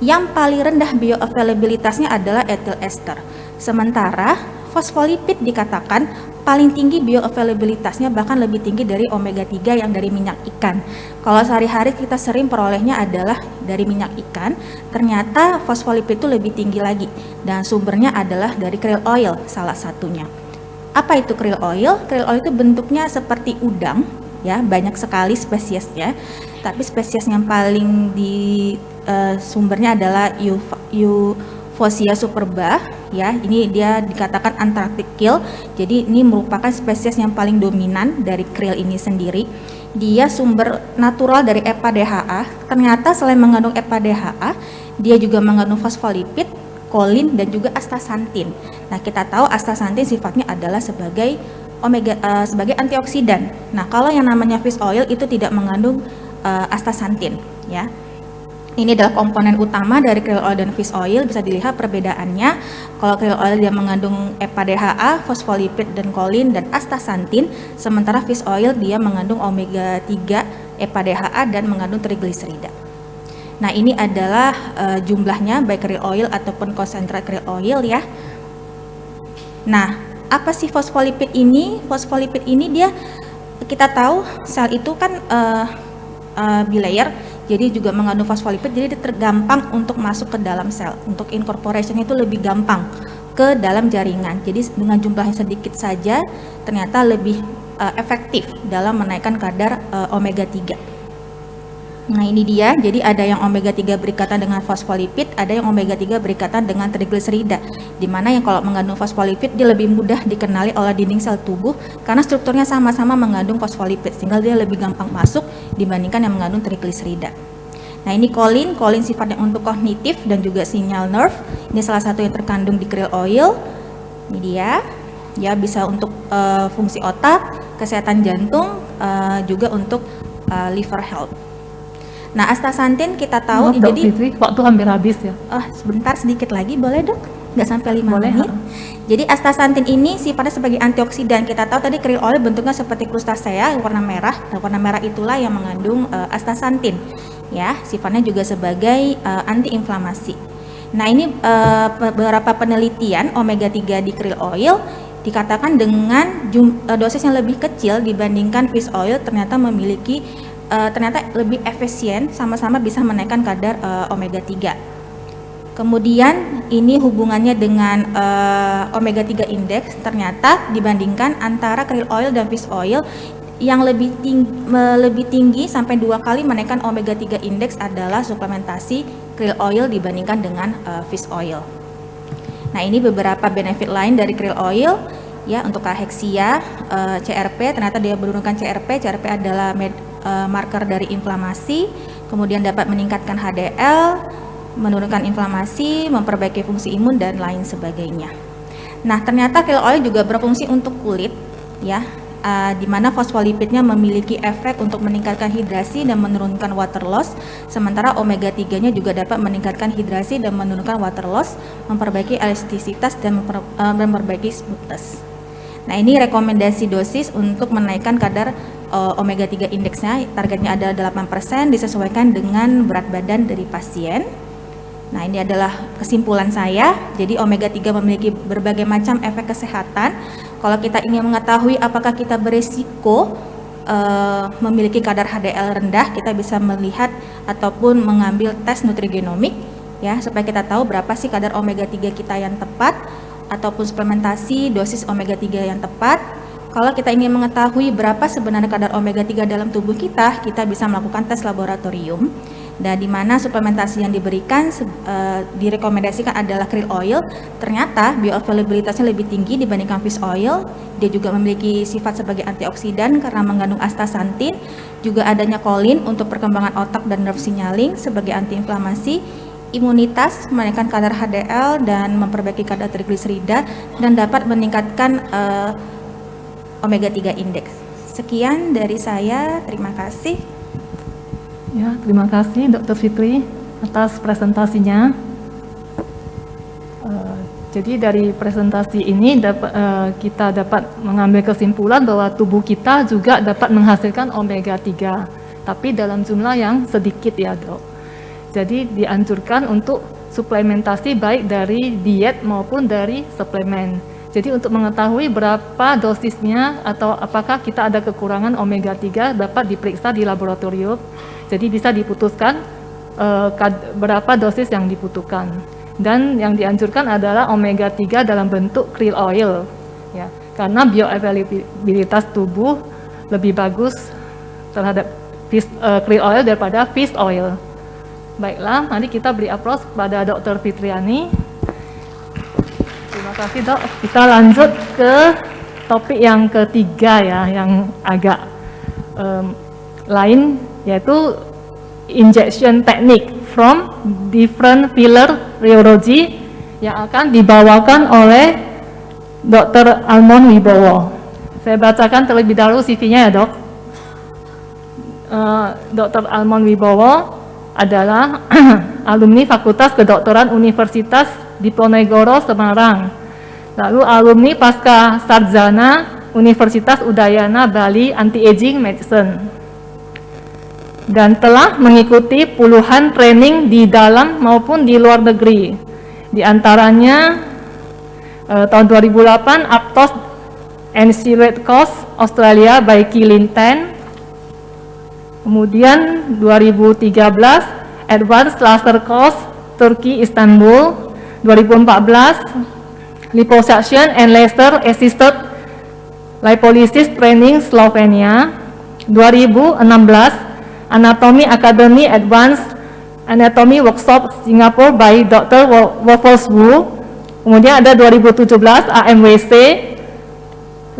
Yang paling rendah bioavailabilitasnya adalah ethyl ester. Sementara fosfolipid dikatakan paling tinggi bioavailabilitasnya, bahkan lebih tinggi dari omega 3 yang dari minyak ikan. Kalau sehari-hari kita sering perolehnya adalah dari minyak ikan, ternyata fosfolipid itu lebih tinggi lagi dan sumbernya adalah dari krill oil salah satunya. Apa itu krill oil? Krill oil itu bentuknya seperti udang, ya, banyak sekali spesiesnya. Tapi spesies yang paling di sumbernya adalah Euphausia superba, ya. Ini dia dikatakan Antarctic krill. Jadi ini merupakan spesies yang paling dominan dari krill ini sendiri. Dia sumber natural dari EPA DHA. Ternyata selain mengandung EPA DHA, dia juga mengandung fosfolipid, kolin, dan juga astaxanthin. Nah, kita tahu astaxanthin sifatnya adalah sebagai sebagai antioksidan. Nah, kalau yang namanya fish oil itu tidak mengandung astaxanthin, ya. Ini adalah komponen utama dari krill oil dan fish oil. Bisa dilihat perbedaannya. Kalau krill oil dia mengandung EPA DHA, fosfolipid, dan kolin, dan astaxanthin. Sementara fish oil dia mengandung omega 3, EPA DHA, dan mengandung trigliserida. Nah, ini adalah jumlahnya baik krill oil ataupun konsentrat krill oil, ya. Nah, apa sih fosfolipid ini? Fosfolipid ini dia, kita tahu sel itu kan bilayer, jadi juga mengandung fosfolipid, jadi dia tergampang untuk masuk ke dalam sel. Untuk incorporation itu lebih gampang ke dalam jaringan. Jadi dengan jumlahnya sedikit saja ternyata lebih efektif dalam menaikkan kadar omega 3. Nah, ini dia. Jadi ada yang omega 3 berikatan dengan fosfolipid, ada yang omega 3 berikatan dengan trigliserida. Di mana yang kalau mengandung fosfolipid dia lebih mudah dikenali oleh dinding sel tubuh karena strukturnya sama-sama mengandung fosfolipid, sehingga dia lebih gampang masuk dibandingkan yang mengandung trigliserida. Nah, ini kolin sifatnya untuk kognitif dan juga sinyal nerve. Ini salah satu yang terkandung di krill oil. Ini dia. Ya, bisa untuk fungsi otak, kesehatan jantung, juga untuk liver health. Nah, astaxanthin kita tahu Dok jadi Fitri, waktu hampir habis ya. Sebentar sedikit lagi boleh, Dok? Nggak sampai 5 Boleh, menit. Jadi astaxanthin ini sifatnya sebagai antioksidan. Kita tahu tadi krill oil bentuknya seperti krustasea warna merah. Nah, warna merah itulah yang mengandung astaxanthin. Ya, sifatnya juga sebagai antiinflamasi. Nah, ini beberapa penelitian omega 3 di krill oil dikatakan dengan dosis yang lebih kecil dibandingkan fish oil ternyata memiliki ternyata lebih efisien, sama-sama bisa menaikkan kadar omega 3. Kemudian ini hubungannya dengan omega 3 indeks, ternyata dibandingkan antara krill oil dan fish oil yang lebih tinggi sampai 2 kali menaikkan omega 3 indeks adalah suplementasi krill oil dibandingkan dengan fish oil. Nah, ini beberapa benefit lain dari krill oil. ya untuk kaheksia, CRP ternyata dia menurunkan CRP adalah marker dari inflamasi, kemudian dapat meningkatkan HDL, menurunkan inflamasi, memperbaiki fungsi imun dan lain sebagainya. Nah, ternyata krill oil juga berfungsi untuk kulit, ya, di mana fosfolipidnya memiliki efek untuk meningkatkan hidrasi dan menurunkan water loss, sementara omega 3-nya juga dapat meningkatkan hidrasi dan menurunkan water loss, memperbaiki elastisitas dan memperbaiki smoothness. Nah, ini rekomendasi dosis untuk menaikkan kadar omega 3 indeksnya, targetnya adalah 8%, disesuaikan dengan berat badan dari pasien. Nah, ini adalah kesimpulan saya. Jadi omega 3 memiliki berbagai macam efek kesehatan. Kalau kita ingin mengetahui apakah kita beresiko memiliki kadar HDL rendah, kita bisa melihat ataupun mengambil tes nutrigenomik, ya, supaya kita tahu berapa sih kadar omega 3 kita yang tepat, ataupun suplementasi dosis omega 3 yang tepat. Kalau kita ingin mengetahui berapa sebenarnya kadar omega 3 dalam tubuh kita bisa melakukan tes laboratorium. Dan di mana suplementasi yang diberikan direkomendasikan adalah krill oil. Ternyata bioavailabilitasnya lebih tinggi dibandingkan fish oil. Dia juga memiliki sifat sebagai antioksidan karena mengandung astaxanthin. Juga adanya kolin untuk perkembangan otak dan nerve signaling sebagai antiinflamasi, imunitas, menaikkan kadar HDL dan memperbaiki kadar trigliserida, dan dapat meningkatkan omega 3 indeks. Sekian dari saya, terima kasih. Ya, terima kasih Dr. Fitri atas presentasinya. Jadi dari presentasi ini kita dapat mengambil kesimpulan bahwa tubuh kita juga dapat menghasilkan omega 3, tapi dalam jumlah yang sedikit ya, Dok. Jadi dianjurkan untuk suplementasi baik dari diet maupun dari suplemen. Jadi untuk mengetahui berapa dosisnya atau apakah kita ada kekurangan omega 3 dapat diperiksa di laboratorium. Jadi bisa diputuskan berapa dosis yang dibutuhkan. Dan yang dianjurkan adalah omega 3 dalam bentuk krill oil, ya, karena bioavailabilitas tubuh lebih bagus terhadap krill oil daripada fish oil. Baiklah, mari kita beri aplaus pada Dr. Fitriani. Terima kasih, Dok. Kita lanjut ke topik yang ketiga ya, yang agak lain, yaitu injection technique from different pillar rheology yang akan dibawakan oleh Dr. Almond Wibowo. Saya bacakan terlebih dahulu CV-nya ya, Dok. Dr. Almond Wibowo adalah alumni Fakultas Kedokteran Universitas Diponegoro Semarang, lalu alumni Pasca Sarjana Universitas Udayana Bali Anti-Aging Medicine, dan telah mengikuti puluhan training di dalam maupun di luar negeri. Di antaranya tahun 2008 Aptos NC Red Cross Australia by Kilin 10, kemudian 2013 Advanced Laser Course Turki Istanbul, 2014 Liposuction and Laser Assisted Lipolysis Training Slovenia, 2016 Anatomy Academy Advanced Anatomy Workshop Singapore by Dr. Wolfers Wu, kemudian ada 2017 AMWC,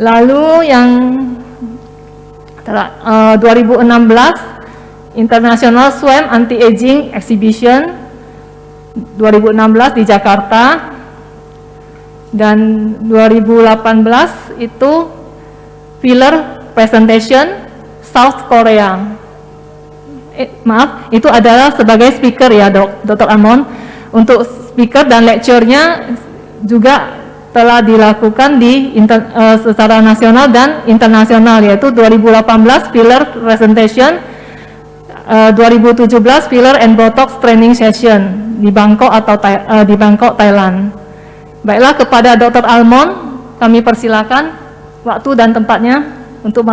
lalu yang 2016 International Swam Anti-Aging Exhibition 2016 di Jakarta, dan 2018 itu filler presentation South Korea. Maaf, itu adalah sebagai speaker ya, Dr. Almond. Untuk speaker dan lecture-nya juga telah dilakukan secara nasional dan internasional, yaitu 2018 filler presentation, 2017 filler and botox training session di Bangkok di Bangkok, Thailand. Baiklah, kepada Dr. Almond kami persilakan waktu dan tempatnya untuk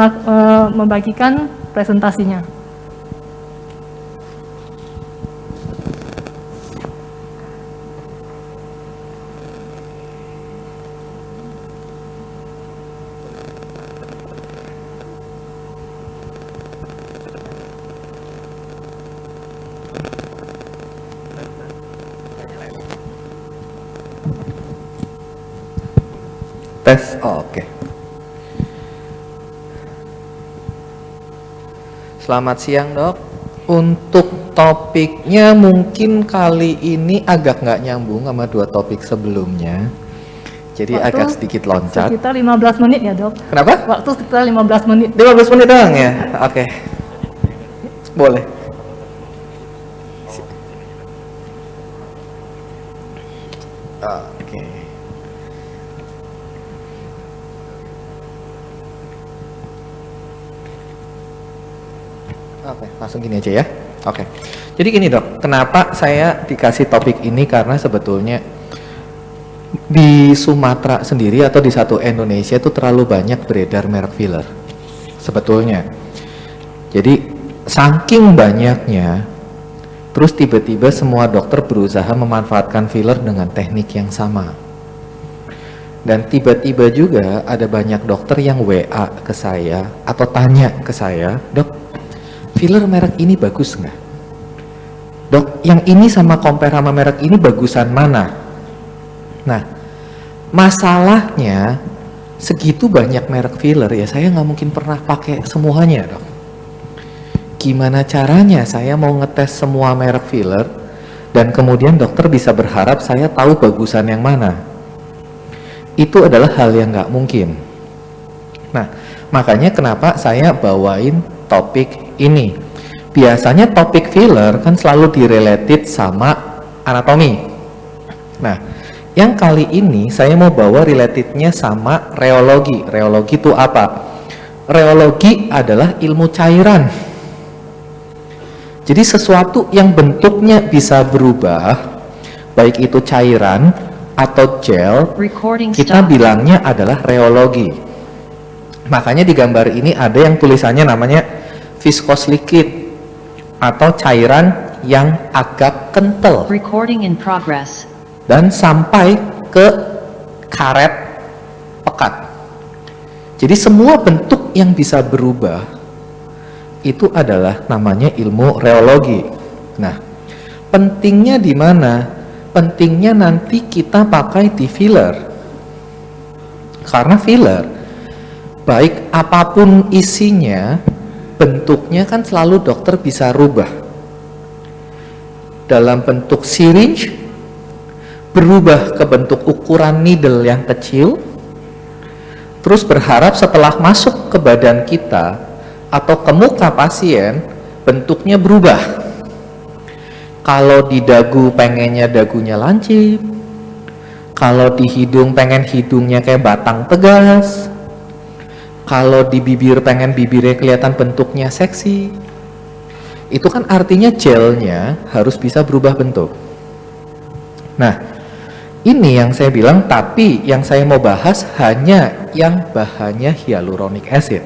membagikan presentasinya. Tes, oh, oke. Selamat siang dok. Untuk topiknya mungkin kali ini agak nggak nyambung sama 2 topik sebelumnya. Jadi Waktu agak sedikit loncat. Sekitar 15 menit ya dok. Kenapa? Waktu sekitar 15 menit. 15 menit doang ya? Oke. Boleh. Oke. Oke, langsung gini aja ya. Oke. Jadi gini dok, kenapa saya dikasih topik ini, karena sebetulnya di Sumatera sendiri atau di satu Indonesia itu terlalu banyak beredar merek filler. Sebetulnya. Jadi saking banyaknya, terus tiba-tiba semua dokter berusaha memanfaatkan filler dengan teknik yang sama. Dan tiba-tiba juga ada banyak dokter yang WA ke saya atau tanya ke saya, dok, filler merek ini bagus nggak? Dok, yang ini sama compare sama merek ini bagusan mana? Nah, masalahnya segitu banyak merek filler ya, saya nggak mungkin pernah pakai semuanya dok. Gimana caranya saya mau ngetes semua merek filler dan kemudian dokter bisa berharap saya tahu bagusan yang mana? Itu adalah hal yang nggak mungkin. Nah, makanya kenapa saya bawain topik ini. Biasanya topik filler kan selalu direlated sama anatomi. Nah, yang kali ini saya mau bawa relatednya sama reologi. Reologi itu apa? Reologi adalah ilmu cairan. Jadi sesuatu yang bentuknya bisa berubah, baik itu cairan atau gel, kita bilangnya adalah reologi. Makanya di gambar ini ada yang tulisannya namanya viscous liquid atau cairan yang agak kental. Dan sampai ke karet pekat. Jadi semua bentuk yang bisa berubah itu adalah namanya ilmu reologi. Nah, pentingnya di mana? Pentingnya nanti kita pakai di filler. Karena filler, baik apapun isinya, bentuknya kan selalu dokter bisa rubah. Dalam bentuk syringe, berubah ke bentuk ukuran needle yang kecil, terus berharap setelah masuk ke badan kita atau ke muka pasien, bentuknya berubah. Kalau di dagu pengennya dagunya lancip, kalau di hidung pengen hidungnya kayak batang tegas, kalau di bibir pengen bibirnya kelihatan bentuknya seksi. Itu kan artinya gelnya harus bisa berubah bentuk. Nah, ini yang saya bilang, tapi yang saya mau bahas hanya yang bahannya hyaluronic acid.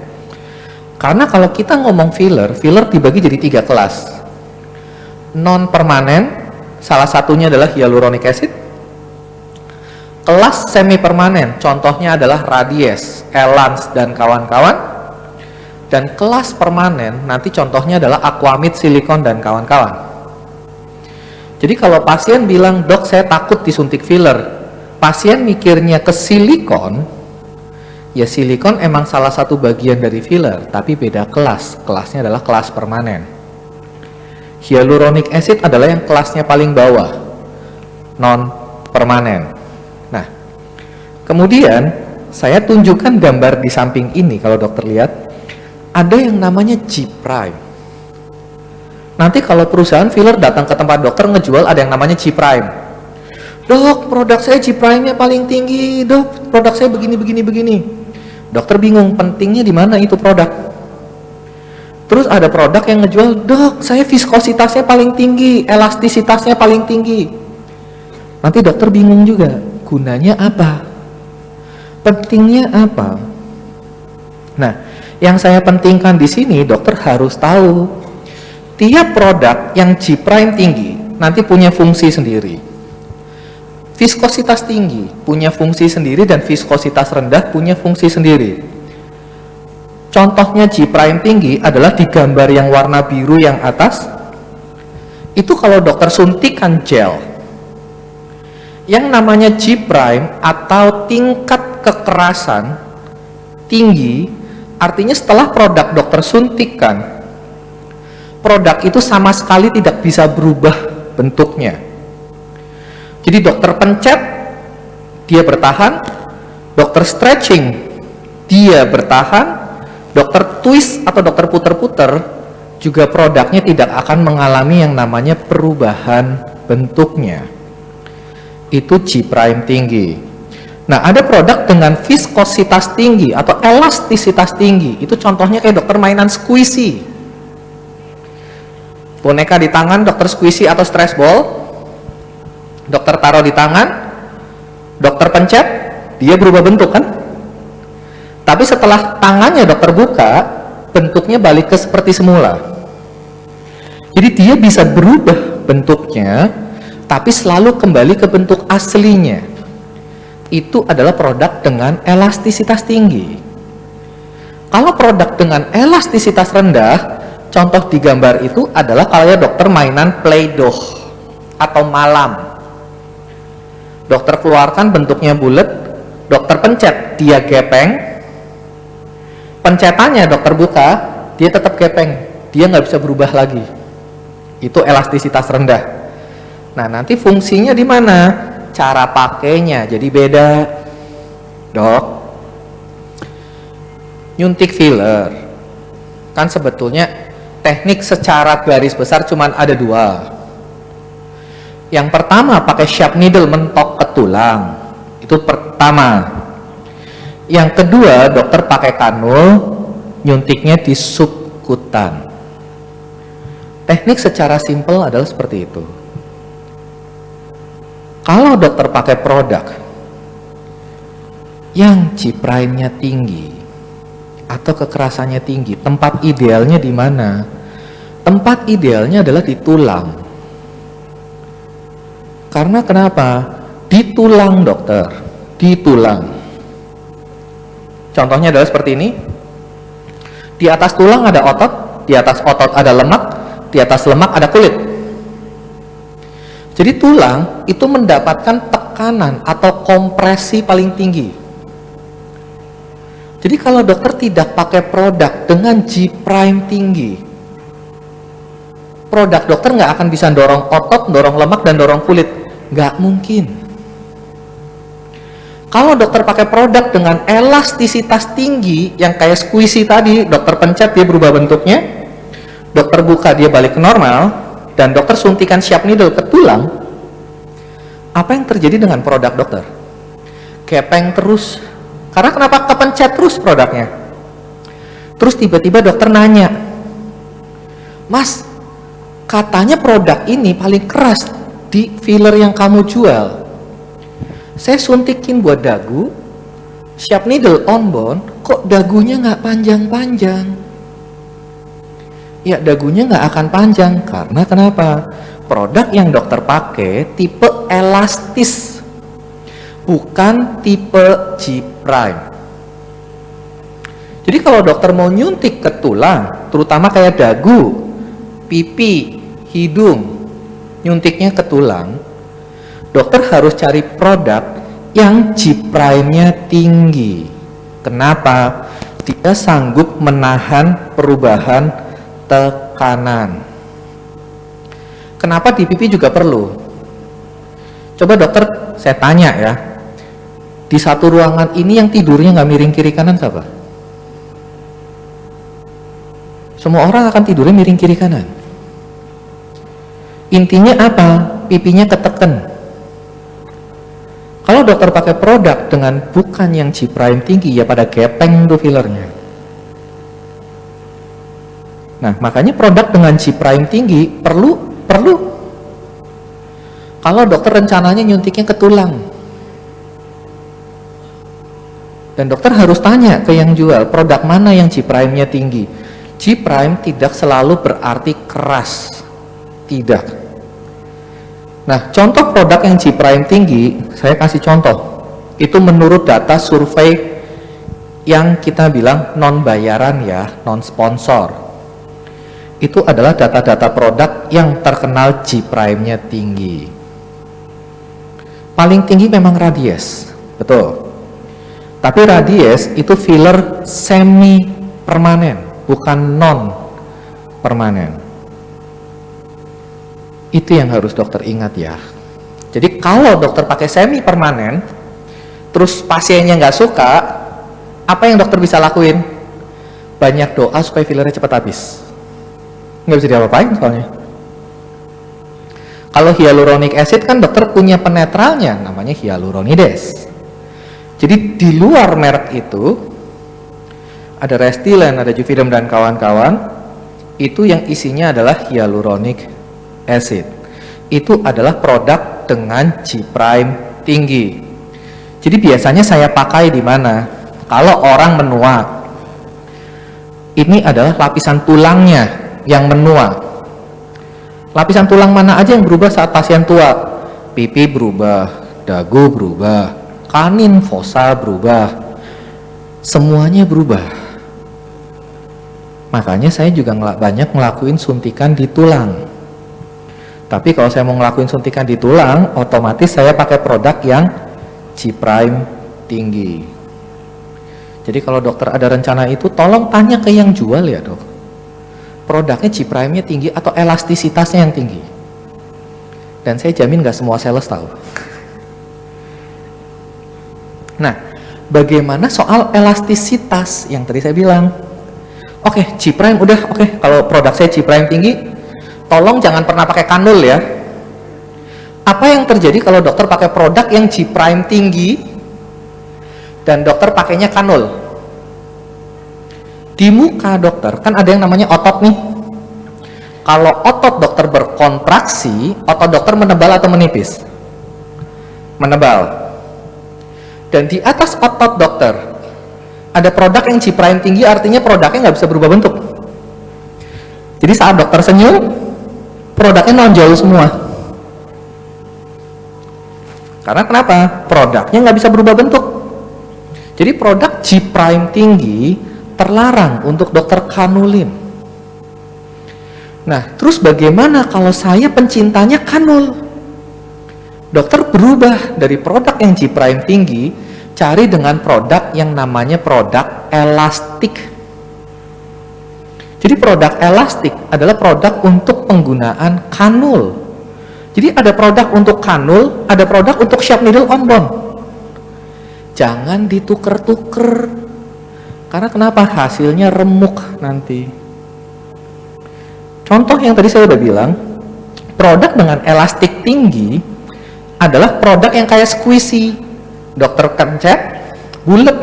Karena kalau kita ngomong filler, filler dibagi jadi 3 kelas. Non permanen, salah satunya adalah hyaluronic acid. Kelas semi permanen, contohnya adalah Radies, Elance dan kawan-kawan. Dan kelas permanen, nanti contohnya adalah Aquamid, silikon dan kawan-kawan. Jadi kalau pasien bilang, dok saya takut disuntik filler, pasien mikirnya ke silikon, ya silikon emang salah satu bagian dari filler, tapi beda kelas. Kelasnya adalah kelas permanen. Hyaluronic acid adalah yang kelasnya paling bawah, non permanen. Nah, kemudian saya tunjukkan gambar di samping ini. Kalau dokter lihat, ada yang namanya G-prime. Nanti kalau perusahaan filler datang ke tempat dokter ngejual, ada yang namanya G-prime. Dok, produk saya G-prime-nya paling tinggi. Dok, produk saya begini. Dokter bingung, pentingnya di mana itu produk. Terus ada produk yang ngejual, dok, saya viskositasnya paling tinggi, elastisitasnya paling tinggi. Nanti dokter bingung juga, gunanya apa? Pentingnya apa? Nah, yang saya pentingkan di sini, dokter harus tahu, tiap produk yang G' tinggi, nanti punya fungsi sendiri. Viskositas tinggi punya fungsi sendiri dan viskositas rendah punya fungsi sendiri. Contohnya G' tinggi adalah di gambar yang warna biru yang atas. Itu kalau dokter suntikan gel. Yang namanya G' atau tingkat kekerasan tinggi, artinya setelah produk dokter suntikan, produk itu sama sekali tidak bisa berubah bentuknya. Jadi dokter pencet, dia bertahan, dokter stretching, dia bertahan, dokter twist atau dokter puter-puter, juga produknya tidak akan mengalami yang namanya perubahan bentuknya. Itu G' tinggi. Nah, ada produk dengan viskositas tinggi atau elastisitas tinggi. Itu contohnya kayak dokter mainan squishy. Boneka di tangan, dokter squishy atau stress ball. Dokter taruh di tangan, dokter pencet, dia berubah bentuk kan? Tapi setelah tangannya dokter buka, bentuknya balik ke seperti semula. Jadi dia bisa berubah bentuknya, tapi selalu kembali ke bentuk aslinya. Itu adalah produk dengan elastisitas tinggi. Kalau produk dengan elastisitas rendah, contoh di gambar itu adalah kalau dokter mainan Play-Doh atau malam. Dokter keluarkan bentuknya bulat, dokter pencet, dia gepeng. Pencetannya dokter buka, dia tetap gepeng, dia nggak bisa berubah lagi. Itu elastisitas rendah. Nah, nanti fungsinya di mana? Cara pakainya jadi beda. Dok, nyuntik filler kan sebetulnya teknik secara garis besar cuman ada dua. Yang pertama pakai sharp needle mentok ke tulang, itu pertama. Yang kedua dokter pakai kanul, nyuntiknya di subkutan. Teknik secara simpel adalah seperti itu. Kalau dokter pakai produk yang G'-nya tinggi atau kekerasannya tinggi, tempat idealnya di mana? Tempat idealnya adalah di tulang. Karena kenapa? Di tulang dokter, di tulang. Contohnya adalah seperti ini. Di atas tulang ada otot, di atas otot ada lemak, di atas lemak ada kulit. Jadi tulang itu mendapatkan tekanan atau kompresi paling tinggi. Jadi kalau dokter tidak pakai produk dengan G' tinggi, produk dokter nggak akan bisa dorong otot, dorong lemak, dan dorong kulit. Nggak mungkin. Kalau dokter pakai produk dengan elastisitas tinggi, yang kayak squishy tadi, dokter pencet dia berubah bentuknya, dokter buka dia balik ke normal, dan dokter suntikan sharp needle ke tulang, apa yang terjadi dengan produk dokter? Gepeng terus. Karena kenapa? Kepencet terus produknya. Terus tiba-tiba dokter nanya, Mas, katanya produk ini paling keras di filler yang kamu jual. Saya suntikin buat dagu, sharp needle on bone, kok dagunya nggak panjang-panjang? Ya, dagunya nggak akan panjang. Karena kenapa? Produk yang dokter pakai tipe elastis, bukan tipe G'. Jadi kalau dokter mau nyuntik ke tulang, terutama kayak dagu, pipi, hidung, nyuntiknya ke tulang, dokter harus cari produk yang G'-nya tinggi. Kenapa? Dia sanggup menahan perubahan tekanan. Kenapa di pipi juga perlu? Coba dokter, saya tanya ya, di satu ruangan ini yang tidurnya nggak miring kiri kanan siapa? Semua orang akan tidurnya miring kiri kanan. Intinya apa? Pipinya ketekan. Kalau dokter pakai produk dengan bukan yang G' tinggi, ya pada gepeng tuh fillernya. Nah, makanya produk dengan G' tinggi perlu. Kalau dokter rencananya nyuntiknya ke tulang, dan dokter harus tanya ke yang jual, produk mana yang G'-nya tinggi. G' tidak selalu berarti keras, tidak. Nah, contoh produk yang G' tinggi, saya kasih contoh. Itu menurut data survei yang kita bilang non bayaran ya, non sponsor. Itu adalah data-data produk yang terkenal G'-nya tinggi. Paling tinggi memang radies, betul. Tapi Radies itu filler semi permanen, bukan non permanen. Itu yang harus dokter ingat ya. Jadi kalau dokter pakai semi permanen, terus pasiennya nggak suka, apa yang dokter bisa lakuin? Banyak doa supaya fillernya cepat habis. Nggak bisa diapa-apain soalnya. Kalau hyaluronic acid kan dokter punya penetralnya, namanya hyaluronides. Jadi di luar merek itu, ada Restylane, ada Juvederm dan kawan-kawan, itu yang isinya adalah hyaluronic acid. Itu adalah produk dengan G' tinggi. Jadi biasanya saya pakai di mana? Kalau orang menua, ini adalah lapisan tulangnya yang menua. Lapisan tulang mana aja yang berubah saat pasien tua? Pipi berubah, dagu berubah, kanin fossa berubah, semuanya berubah. Makanya saya juga banyak ngelakuin suntikan di tulang. Tapi kalau saya mau ngelakuin suntikan di tulang, otomatis saya pakai produk yang G' tinggi. Jadi kalau dokter ada rencana itu, tolong tanya ke yang jual ya dok, produknya G'-nya tinggi atau elastisitasnya yang tinggi. Dan saya jamin gak semua sales tahu. Nah, bagaimana soal elastisitas yang tadi saya bilang? Oke, G' udah oke. Kalau produk saya G' tinggi, tolong jangan pernah pakai kanul ya. Apa yang terjadi kalau dokter pakai produk yang G' tinggi dan dokter pakainya kanul? Di muka dokter kan ada yang namanya otot nih. Kalau otot dokter berkontraksi, otot dokter menebal atau menipis? Menebal. Dan di atas otot dokter ada produk yang G' tinggi, artinya produknya nggak bisa berubah bentuk. Jadi saat dokter senyum, produknya nonjol semua. Karena kenapa? Produknya nggak bisa berubah bentuk. Jadi produk G' tinggi terlarang untuk dokter kanulin. Nah, terus bagaimana kalau saya pencintanya kanul? Dokter berubah dari produk yang G' tinggi, cari dengan produk yang namanya produk elastik. Jadi produk elastik adalah produk untuk penggunaan kanul. Jadi ada produk untuk kanul, ada produk untuk sharp needle on bone. Jangan dituker-tuker. Karena kenapa? Hasilnya remuk nanti. Contoh yang tadi saya udah bilang, produk dengan elastik tinggi adalah produk yang kayak squishy. Dokter pencet, bulat.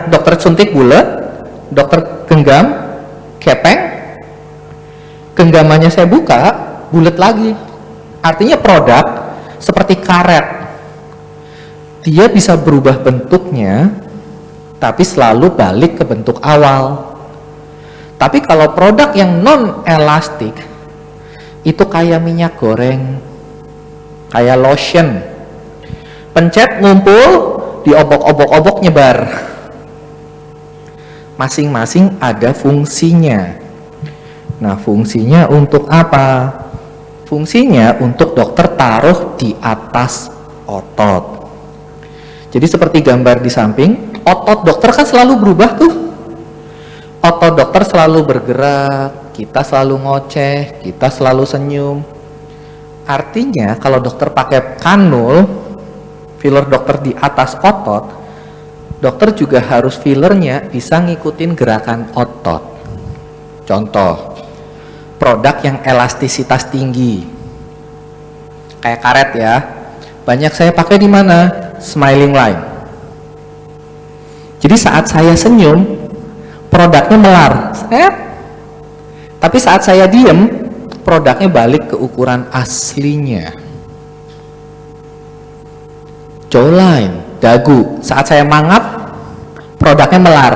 Dokter suntik bulat, dokter genggam, kepeng. Genggamannya saya buka, bulat lagi. Artinya produk seperti karet. Dia bisa berubah bentuknya, tapi selalu balik ke bentuk awal. Tapi kalau produk yang non elastik itu kayak minyak goreng, kayak lotion, pencet ngumpul, diobok-obok-obok nyebar. Masing-masing ada fungsinya. Nah, fungsinya untuk apa? Fungsinya untuk dokter taruh di atas otot. Jadi seperti gambar di samping, otot dokter kan selalu berubah tuh. Otot dokter selalu bergerak, kita selalu ngoceh, kita selalu senyum. Artinya kalau dokter pakai kanul, filler dokter di atas otot, dokter juga harus fillernya bisa ngikutin gerakan otot. Contoh, produk yang elastisitas tinggi, kayak karet ya, banyak saya pakai di mana? Smiling line. Jadi saat saya senyum, produknya melar, tapi saat saya diem, produknya balik ke ukuran aslinya. Jawline, dagu, saat saya mangap, produknya melar.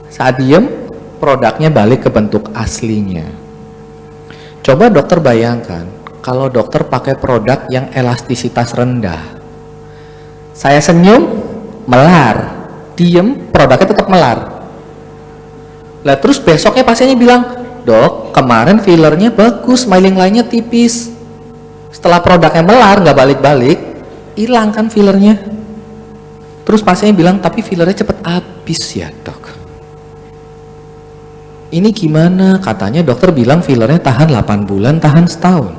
Saat diem, produknya balik ke bentuk aslinya. Coba dokter bayangkan, kalau dokter pakai produk yang elastisitas rendah. Saya senyum, melar, diem, produknya tetap melar. Lah terus besoknya pasiennya bilang, dok, kemarin fillernya bagus, smiling line-nya tipis. Setelah produknya melar, nggak balik-balik, hilang kan fillernya. Terus pasiennya bilang, tapi fillernya cepet habis ya dok. Ini gimana? Katanya dokter bilang fillernya tahan 8 bulan, tahan setahun.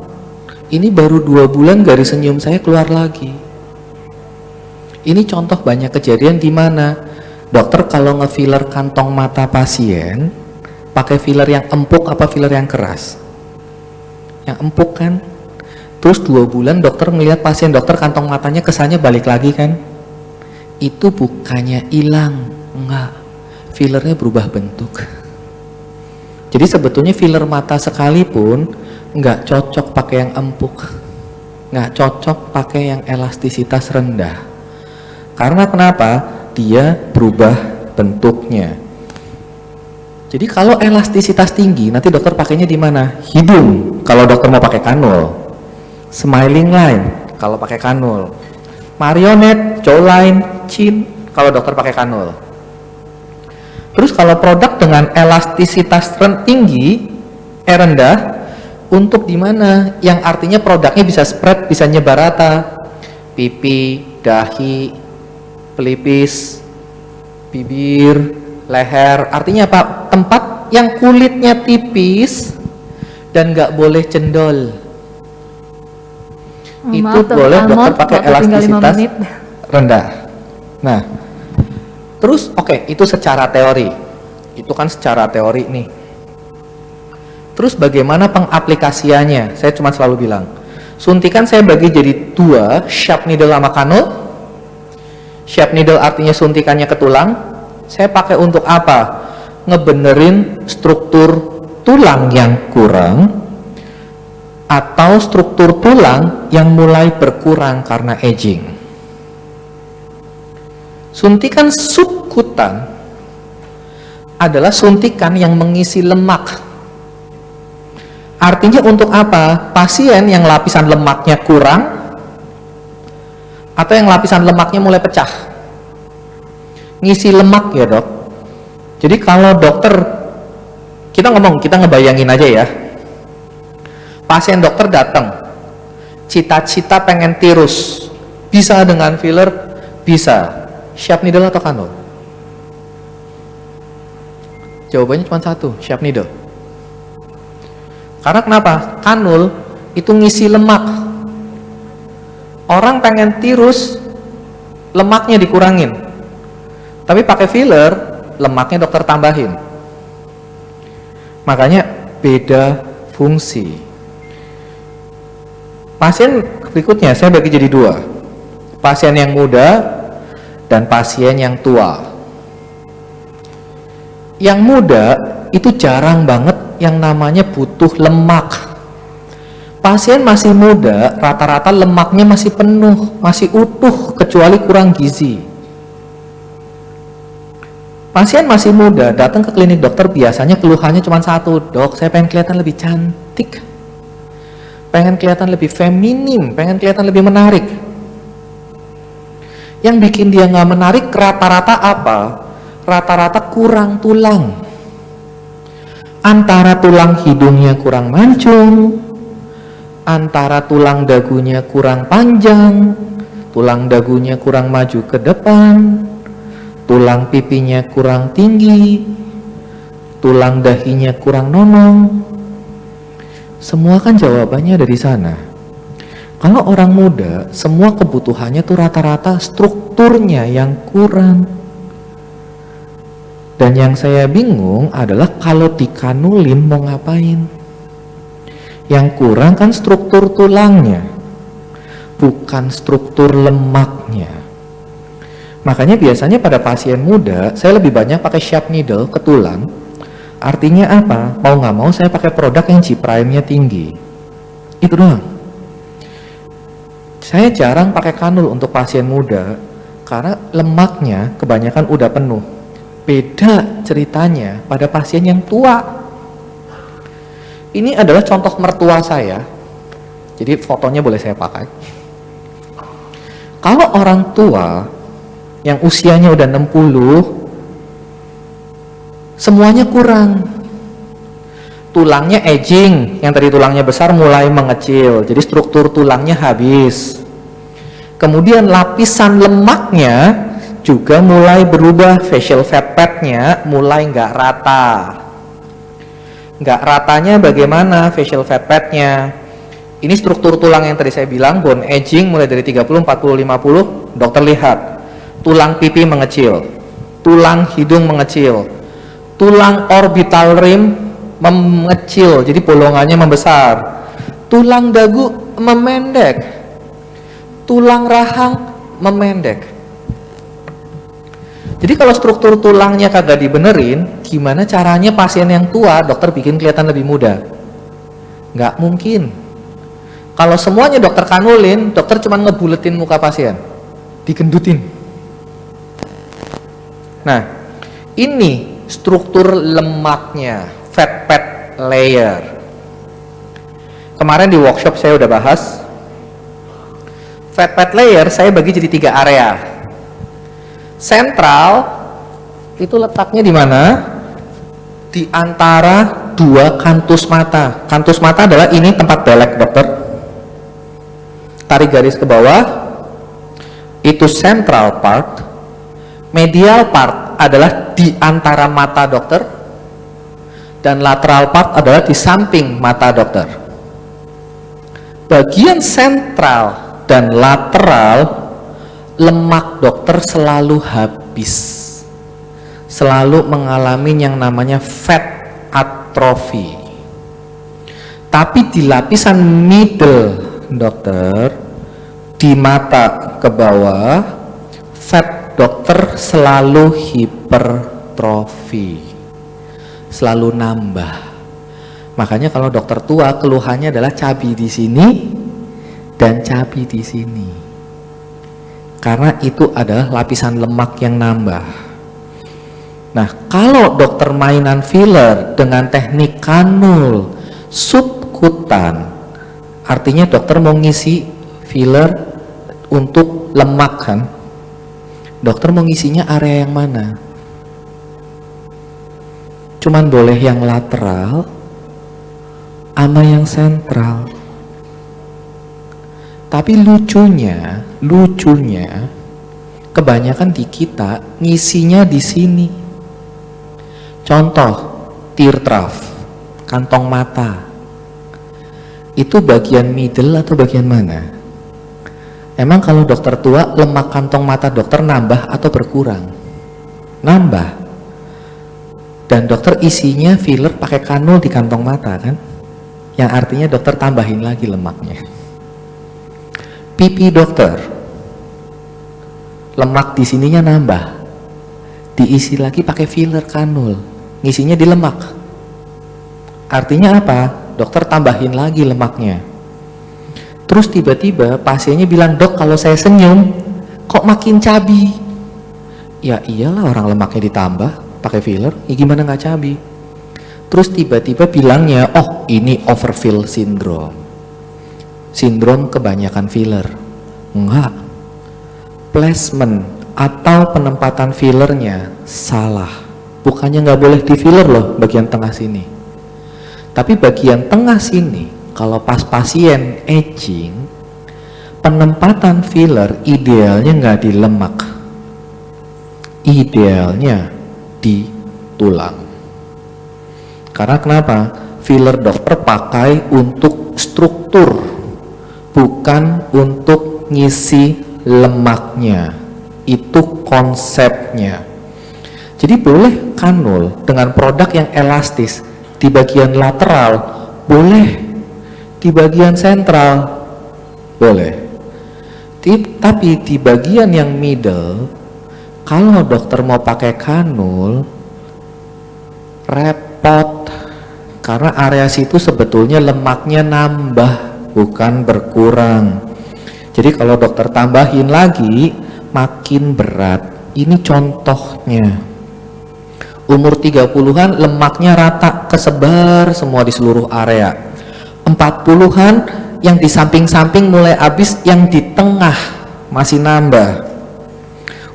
Ini baru 2 bulan garis senyum saya keluar lagi. Ini contoh banyak kejadian di mana dokter kalau nge-filler kantong mata pasien, pakai filler yang empuk apa filler yang keras? Yang empuk kan? Terus 2 bulan dokter ngelihat pasien dokter kantong matanya kesannya balik lagi kan? Itu bukannya hilang, enggak. Fillernya berubah bentuk. Jadi sebetulnya filler mata sekalipun nggak cocok pakai yang empuk, nggak cocok pakai yang elastisitas rendah. Karena kenapa? Dia berubah bentuknya. Jadi kalau elastisitas tinggi, nanti dokter pakainya di mana? Hidung, kalau dokter mau pakai kanul. Smiling line, kalau pakai kanul. Marionette, jawline, chin, kalau dokter pakai kanul. Terus kalau produk dengan elastisitas tinggi, rendah, untuk di mana? Yang artinya produknya bisa spread, bisa nyebar rata. Pipi, dahi, pelipis, bibir, leher. Artinya apa? Tempat yang kulitnya tipis dan nggak boleh cendol. Itu boleh dokter pakai elastisitas rendah. Nah, terus oke, itu secara teori. Itu kan secara teori nih. Terus bagaimana pengaplikasiannya? Saya cuma selalu bilang, suntikan saya bagi jadi 2, sharp needle sama kanul. Sharp needle artinya suntikannya ke tulang. Saya pakai untuk apa? Ngebenerin struktur tulang yang kurang atau struktur tulang yang mulai berkurang karena aging. Suntikan subkutan adalah suntikan yang mengisi lemak. Artinya untuk apa? Pasien yang lapisan lemaknya kurang atau yang lapisan lemaknya mulai pecah. Ngisi lemak ya dok. Jadi kalau dokter, kita ngebayangin aja ya. Pasien dokter datang, cita-cita pengen tirus, bisa dengan filler? Bisa. Sharp needle atau kanul? Jawabannya cuma satu, sharp needle. Karena kenapa? Kanul itu ngisi lemak. Orang pengen tirus, lemaknya dikurangin. Tapi pakai filler, lemaknya dokter tambahin. Makanya beda fungsi. Pasien berikutnya saya bagi jadi 2. Pasien yang muda dan pasien yang tua. Yang muda itu jarang banget yang namanya butuh lemak. Pasien masih muda, rata-rata lemaknya masih penuh, masih utuh, kecuali kurang gizi. Pasien masih muda, datang ke klinik dokter biasanya keluhannya cuma satu, dok, saya pengen kelihatan lebih cantik, pengen kelihatan lebih feminim, pengen kelihatan lebih menarik. Yang bikin dia nggak menarik rata-rata apa? Rata-rata kurang tulang. Antara tulang hidungnya kurang mancung, antara tulang dagunya kurang panjang, tulang dagunya kurang maju ke depan, tulang pipinya kurang tinggi, tulang dahinya kurang nonong. Semua kan jawabannya dari sana. Kalau orang muda, semua kebutuhannya tuh rata-rata strukturnya yang kurang. Dan yang saya bingung adalah kalau dikanulin mau ngapain? Yang kurang kan struktur tulangnya, bukan struktur lemaknya. Makanya biasanya pada pasien muda, saya lebih banyak pakai sharp needle ke tulang. Artinya apa? Mau nggak mau saya pakai produk yang G-prime-nya tinggi. Itu doang. Saya jarang pakai kanul untuk pasien muda karena lemaknya kebanyakan udah penuh. Beda ceritanya pada pasien yang tua. Ini adalah contoh mertua saya. Jadi fotonya boleh saya pakai. Kalau orang tua yang usianya udah 60, semuanya kurang. Tulangnya aging, yang tadi tulangnya besar mulai mengecil, jadi struktur tulangnya habis. Kemudian lapisan lemaknya juga mulai berubah, facial fat pad-nya mulai nggak rata. Nggak ratanya bagaimana facial fat pad-nya? Ini struktur tulang yang tadi saya bilang, bone aging mulai dari 30, 40, 50. Dokter lihat, tulang pipi mengecil, tulang hidung mengecil, tulang orbital rim mengecil, jadi bolongannya membesar, tulang dagu memendek, tulang rahang memendek. Jadi kalau struktur tulangnya kagak dibenerin, gimana caranya pasien yang tua dokter bikin kelihatan lebih muda? Nggak mungkin. Kalau semuanya dokter kanulin, dokter cuma ngebuletin muka pasien, digendutin. Nah, ini struktur lemaknya, fat pad layer. Kemarin di workshop saya udah bahas. Fat pad layer saya bagi jadi 3 area. Sentral itu letaknya di mana? Di antara 2 kantus mata. Kantus mata adalah ini tempat belek, dokter. Tarik garis ke bawah, itu central part. Medial part adalah di antara mata dokter, dan lateral part adalah di samping mata dokter. Bagian sentral dan lateral, lemak dokter selalu habis, selalu mengalami yang namanya fat atrophy. Tapi di lapisan middle dokter, di mata ke bawah, fat dokter selalu hipertrofi, selalu nambah. Makanya kalau dokter tua keluhannya adalah cabi di sini dan cabi di sini, karena itu adalah lapisan lemak yang nambah. Nah, kalau dokter mainan filler dengan teknik kanul subkutan, artinya dokter mau ngisi filler untuk lemak kan? Dokter mau ngisinya area yang mana? Cuman boleh yang lateral sama yang sentral. Tapi lucunya kebanyakan di kita ngisinya di sini. Contoh, tear trough, kantong mata. Itu bagian middle atau bagian mana? Emang kalau dokter tua, lemak kantong mata dokter nambah atau berkurang? Nambah. Dan dokter isinya filler pakai kanul di kantong mata kan? Yang artinya dokter tambahin lagi lemaknya. Pipi dokter, lemak di sininya nambah, diisi lagi pakai filler kanul, ngisinya di lemak. Artinya apa? Dokter tambahin lagi lemaknya. Terus tiba-tiba pasiennya bilang, dok kalau saya senyum kok makin cabi. Ya iyalah, orang lemaknya ditambah pakai filler, ya gimana nggak cabi? Terus tiba-tiba bilangnya, oh ini overfill syndrome, sindrom kebanyakan filler. Enggak, placement atau penempatan fillernya salah. Bukannya nggak boleh di filler loh bagian tengah sini, tapi bagian tengah sini kalau pas pasien aging, penempatan filler idealnya nggak di lemak, idealnya di tulang. Karena kenapa? Filler dokter pakai untuk struktur, bukan untuk ngisi lemaknya. Itu konsepnya. Jadi boleh kanul dengan produk yang elastis di bagian lateral, boleh di bagian sentral, boleh. Tapi di bagian yang middle, kalau dokter mau pakai kanul, repot. Karena area situ sebetulnya lemaknya nambah, bukan berkurang. Jadi kalau dokter tambahin lagi, makin berat. Ini contohnya. Umur 30-an lemaknya rata, kesebar semua di seluruh area. 40-an yang di samping-samping mulai habis, yang di tengah masih nambah.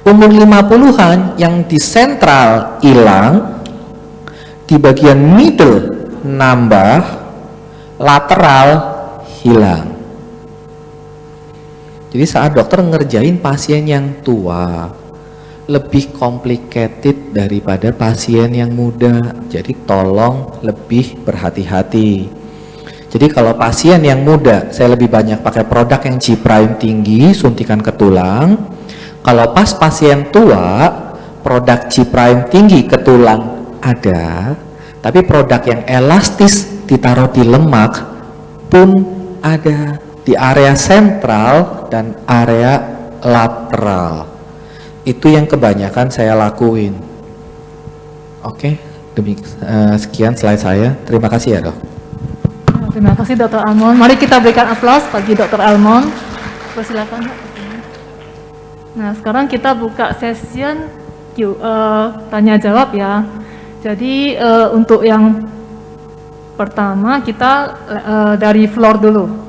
Umur 50-an yang di sentral hilang, di bagian middle nambah, lateral hilang. Jadi saat dokter ngerjain pasien yang tua, lebih complicated daripada pasien yang muda. Jadi tolong lebih berhati-hati. Jadi kalau pasien yang muda, saya lebih banyak pakai produk yang G prime tinggi, suntikan ke tulang. Kalau pas pasien tua, produk G prime tinggi ke tulang ada, tapi produk yang elastis ditaruh di lemak pun ada di area sentral dan area lateral. Itu yang kebanyakan saya lakuin. Oke, sekian slide saya. Terima kasih ya dok. Terima kasih Dr. Almond. Mari kita berikan aplaus bagi Dr. Almond. Persilakan. Nah, sekarang kita buka session tanya jawab ya. Jadi untuk yang pertama kita dari floor dulu.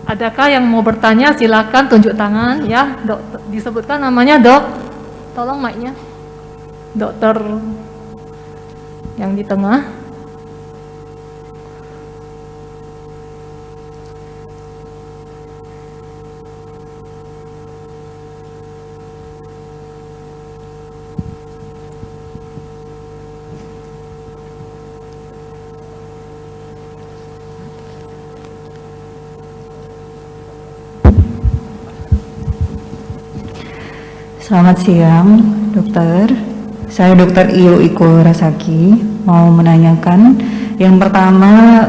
Adakah yang mau bertanya? Silakan tunjuk tangan ya. Dok, disebutkan namanya dok. Tolong mic-nya. Dokter yang di tengah. Selamat siang, dokter. Saya Dr. Iyo Iko Rasaki, mau menanyakan yang pertama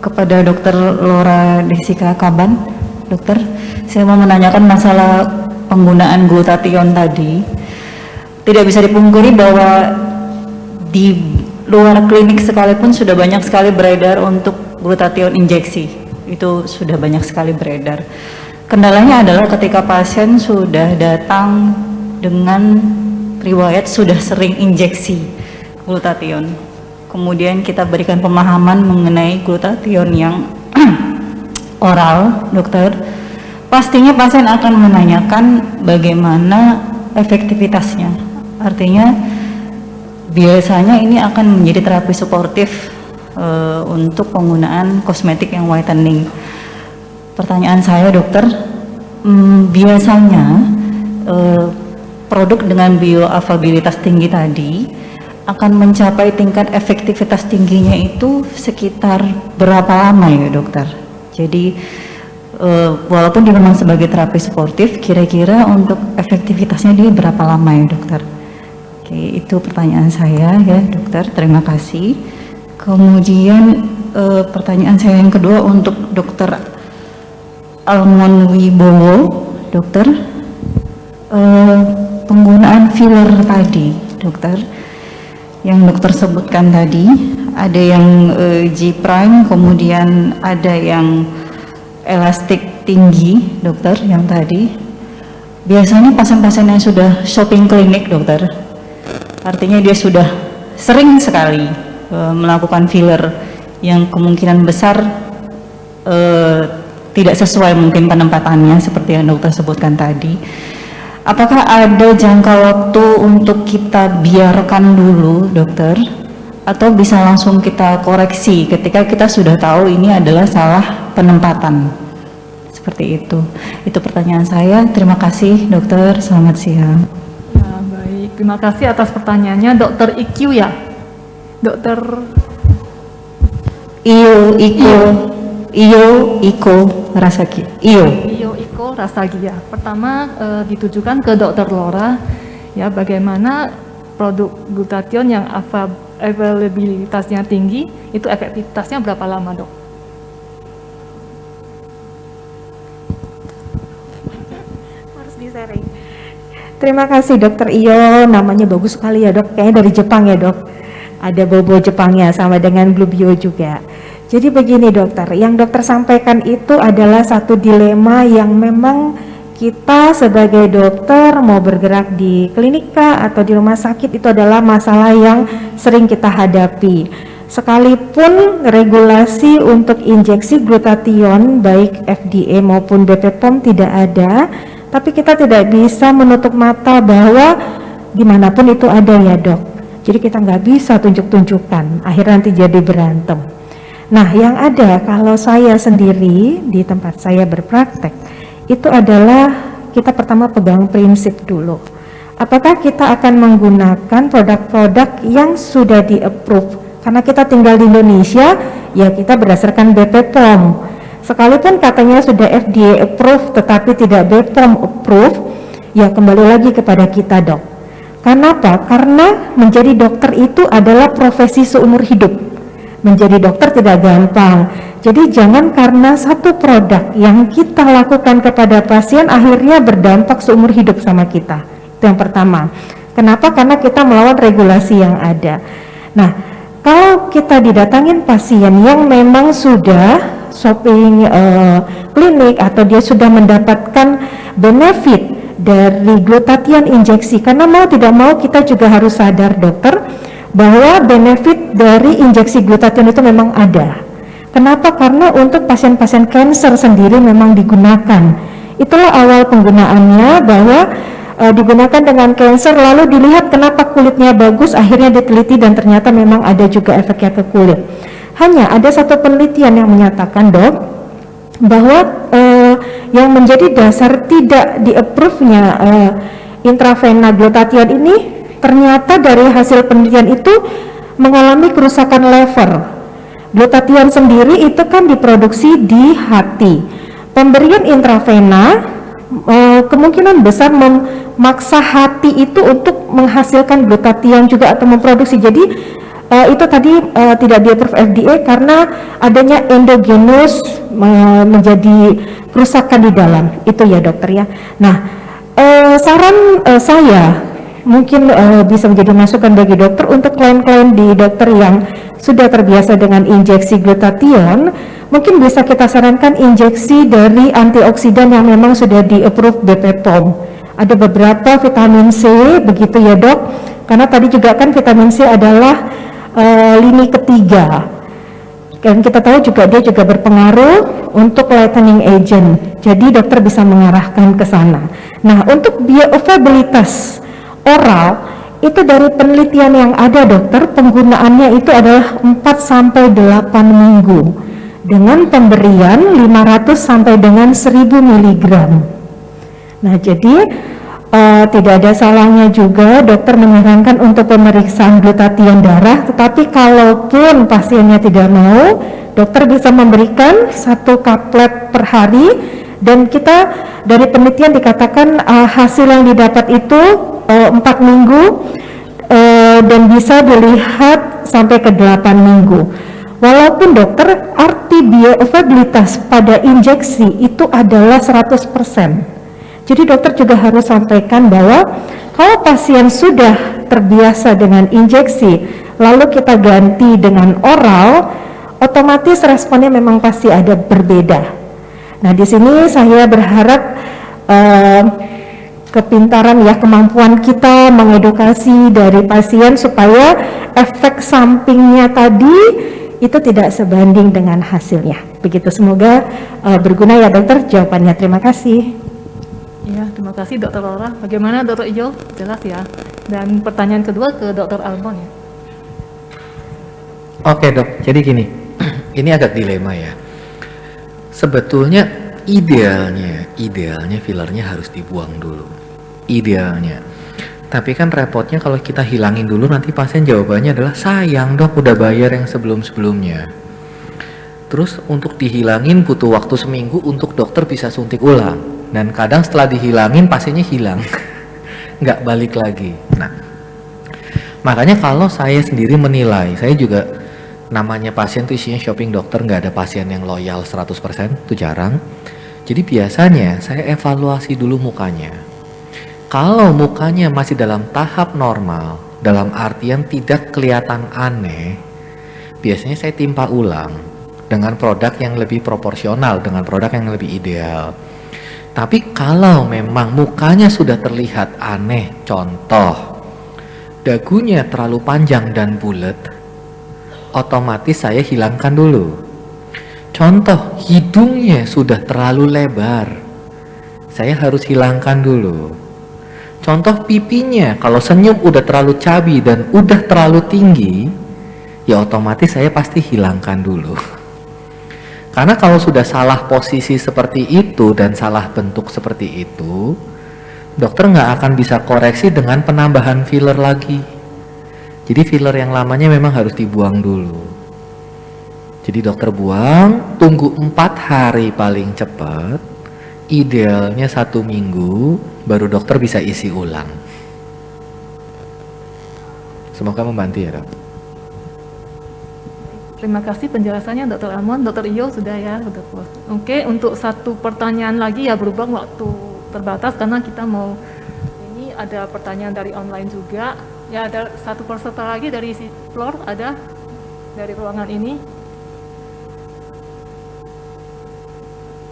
kepada Dr. Laura Desika Kaban. Dokter, saya mau menanyakan masalah penggunaan glutathione tadi. Tidak bisa dipungkiri bahwa di luar klinik sekalipun sudah banyak sekali beredar untuk glutathione injeksi. Itu sudah banyak sekali beredar. Kendalanya adalah ketika pasien sudah datang dengan riwayat sudah sering injeksi glutathione. Kemudian kita berikan pemahaman mengenai glutathione yang oral, dokter. Pastinya pasien akan menanyakan bagaimana efektivitasnya. Artinya biasanya ini akan menjadi terapi suportif untuk penggunaan kosmetik yang whitening. Pertanyaan saya dokter, biasanya produk dengan bioavailabilitas tinggi tadi akan mencapai tingkat efektivitas tingginya itu sekitar berapa lama ya dokter? Jadi walaupun dia memang sebagai terapi suportif, kira-kira untuk efektivitasnya dia berapa lama ya dokter? Oke, itu pertanyaan saya ya dokter, terima kasih. Kemudian pertanyaan saya yang kedua untuk dokter Almond Wibowo, dokter, penggunaan filler tadi, dokter, yang dokter sebutkan tadi, ada yang G prime, kemudian ada yang elastik tinggi, dokter, yang tadi. Biasanya pasien-pasien yang sudah shopping klinik, dokter, artinya dia sudah sering sekali melakukan filler yang kemungkinan besar tidak sesuai mungkin penempatannya seperti yang dokter sebutkan tadi. Apakah ada jangka waktu untuk kita biarkan dulu dokter, atau bisa langsung kita koreksi ketika kita sudah tahu ini adalah salah penempatan? Seperti itu. Itu pertanyaan saya. Terima kasih dokter, selamat siang. Ya, baik, terima kasih atas pertanyaannya. Dokter IQ ya? Dokter Iyo Iko Rasaki. Iyo Iko Rasaki ya. Pertama ditujukan ke Dokter Laura ya, bagaimana produk glutathione yang availabilitasnya tinggi itu efektivitasnya berapa lama dok? Harus di-sharing. Terima kasih Dokter Iyo, namanya bagus sekali ya dok, kayaknya dari Jepang ya dok. Ada bobo Jepangnya sama dengan Glubio juga. Jadi begini dokter, yang dokter sampaikan itu adalah satu dilema yang memang kita sebagai dokter mau bergerak di klinika atau di rumah sakit itu adalah masalah yang sering kita hadapi. Sekalipun regulasi untuk injeksi glutathione baik FDA maupun BPOM tidak ada, tapi kita tidak bisa menutup mata bahwa dimanapun itu ada ya dok. Jadi kita nggak bisa tunjuk-tunjukkan, akhirnya nanti jadi berantem. Nah, yang ada kalau saya sendiri di tempat saya berpraktek, itu adalah kita pertama pegang prinsip dulu. Apakah kita akan menggunakan produk-produk yang sudah di-approve? Karena kita tinggal di Indonesia, ya kita berdasarkan BPOM. Sekalipun katanya sudah FDA approve tetapi tidak BPOM approve, ya kembali lagi kepada kita, Dok. Kenapa? Karena menjadi dokter itu adalah profesi seumur hidup. Menjadi dokter tidak gampang. Jadi jangan karena satu produk yang kita lakukan kepada pasien akhirnya berdampak seumur hidup sama kita. Itu yang pertama. Kenapa? Karena kita melawan regulasi yang ada. Nah, kalau kita didatangin pasien yang memang sudah shopping klinik atau dia sudah mendapatkan benefit dari glutathione injeksi, karena mau tidak mau kita juga harus sadar, dokter, bahwa benefit dari injeksi glutathione itu memang ada. Kenapa? Karena untuk pasien-pasien kanker sendiri memang digunakan. Itulah awal penggunaannya, bahwa digunakan dengan kanker, lalu dilihat kenapa kulitnya bagus, akhirnya diteliti dan ternyata memang ada juga efeknya ke kulit. Hanya ada satu penelitian yang menyatakan, Dok, bahwa yang menjadi dasar tidak di-approve-nya intravena glutathione ini, ternyata dari hasil penelitian itu mengalami kerusakan lever. Glutathione sendiri itu kan diproduksi di hati. Pemberian intravena kemungkinan besar memaksa hati itu untuk menghasilkan glutathione juga atau memproduksi. Jadi itu tadi tidak di-approve FDA karena adanya endogenous menjadi kerusakan di dalam. Itu ya, dokter ya. Nah, saran saya mungkin bisa menjadi masukan bagi dokter untuk klien-klien di dokter yang sudah terbiasa dengan injeksi glutathione, mungkin bisa kita sarankan injeksi dari antioksidan yang memang sudah di-approve BPOM. Ada beberapa vitamin C, begitu ya, Dok, karena tadi juga kan vitamin C adalah lini ketiga, dan kita tahu juga dia juga berpengaruh untuk lightening agent, jadi dokter bisa mengarahkan ke sana. Nah, untuk bioavailabilitas oral itu dari penelitian yang ada, dokter, penggunaannya itu adalah 4-8 minggu dengan pemberian 500 sampai dengan 1000 mg. Nah, jadi tidak ada salahnya juga dokter menyarankan untuk pemeriksaan glutathione darah, tetapi kalaupun pasiennya tidak mau, dokter bisa memberikan 1 kaplet per hari, dan kita dari penelitian dikatakan hasil yang didapat itu 4 minggu dan bisa dilihat sampai ke 8 minggu. Walaupun dokter, arti bioavailabilitas pada injeksi itu adalah 100%. Jadi dokter juga harus sampaikan bahwa kalau pasien sudah terbiasa dengan injeksi, lalu kita ganti dengan oral, otomatis responnya memang pasti ada berbeda. Nah, di sini saya berharap kepintaran ya, kemampuan kita mengedukasi dari pasien supaya efek sampingnya tadi itu tidak sebanding dengan hasilnya. Begitu, semoga berguna ya, dokter, jawabannya. Terima kasih. Ya, terima kasih Dr. Laura. Bagaimana Dr. Ijo? Jelas ya. Dan pertanyaan kedua ke Dr. Almond ya. Oke, Dok, jadi gini, ini agak dilema ya. Sebetulnya idealnya fillernya harus dibuang dulu. Idealnya. Tapi kan repotnya kalau kita hilangin dulu, nanti pasien jawabannya adalah, sayang dok, udah bayar yang sebelum-sebelumnya. Terus untuk dihilangin butuh waktu seminggu untuk dokter bisa suntik ulang. Dan kadang setelah dihilangin pasiennya hilang, nggak balik lagi. Nah, makanya kalau saya sendiri menilai, saya juga namanya pasien tuh isinya shopping dokter, nggak ada pasien yang loyal 100%, itu jarang. Jadi biasanya saya evaluasi dulu mukanya. Kalau mukanya masih dalam tahap normal, dalam artian tidak kelihatan aneh, biasanya saya timpa ulang dengan produk yang lebih proporsional, dengan produk yang lebih ideal. Tapi kalau memang mukanya sudah terlihat aneh, contoh dagunya terlalu panjang dan bulat, otomatis saya hilangkan dulu. Contoh hidungnya sudah terlalu lebar, saya harus hilangkan dulu. Contoh pipinya, kalau senyum udah terlalu cabi dan udah terlalu tinggi, ya otomatis saya pasti hilangkan dulu. Karena kalau sudah salah posisi seperti itu dan salah bentuk seperti itu, dokter nggak akan bisa koreksi dengan penambahan filler lagi. Jadi filler yang lamanya memang harus dibuang dulu. Jadi dokter buang, tunggu 4 hari paling cepat, idealnya 1 minggu, baru dokter bisa isi ulang. Semoga membantu ya dok. Terima kasih penjelasannya Dr. Amon, Dr. Iyo sudah ya, sudah puas. Oke, untuk satu pertanyaan lagi ya, berhubung waktu terbatas karena kita mau, ini ada pertanyaan dari online juga. Ya, ada satu peserta lagi dari si floor, ada dari ruangan ini.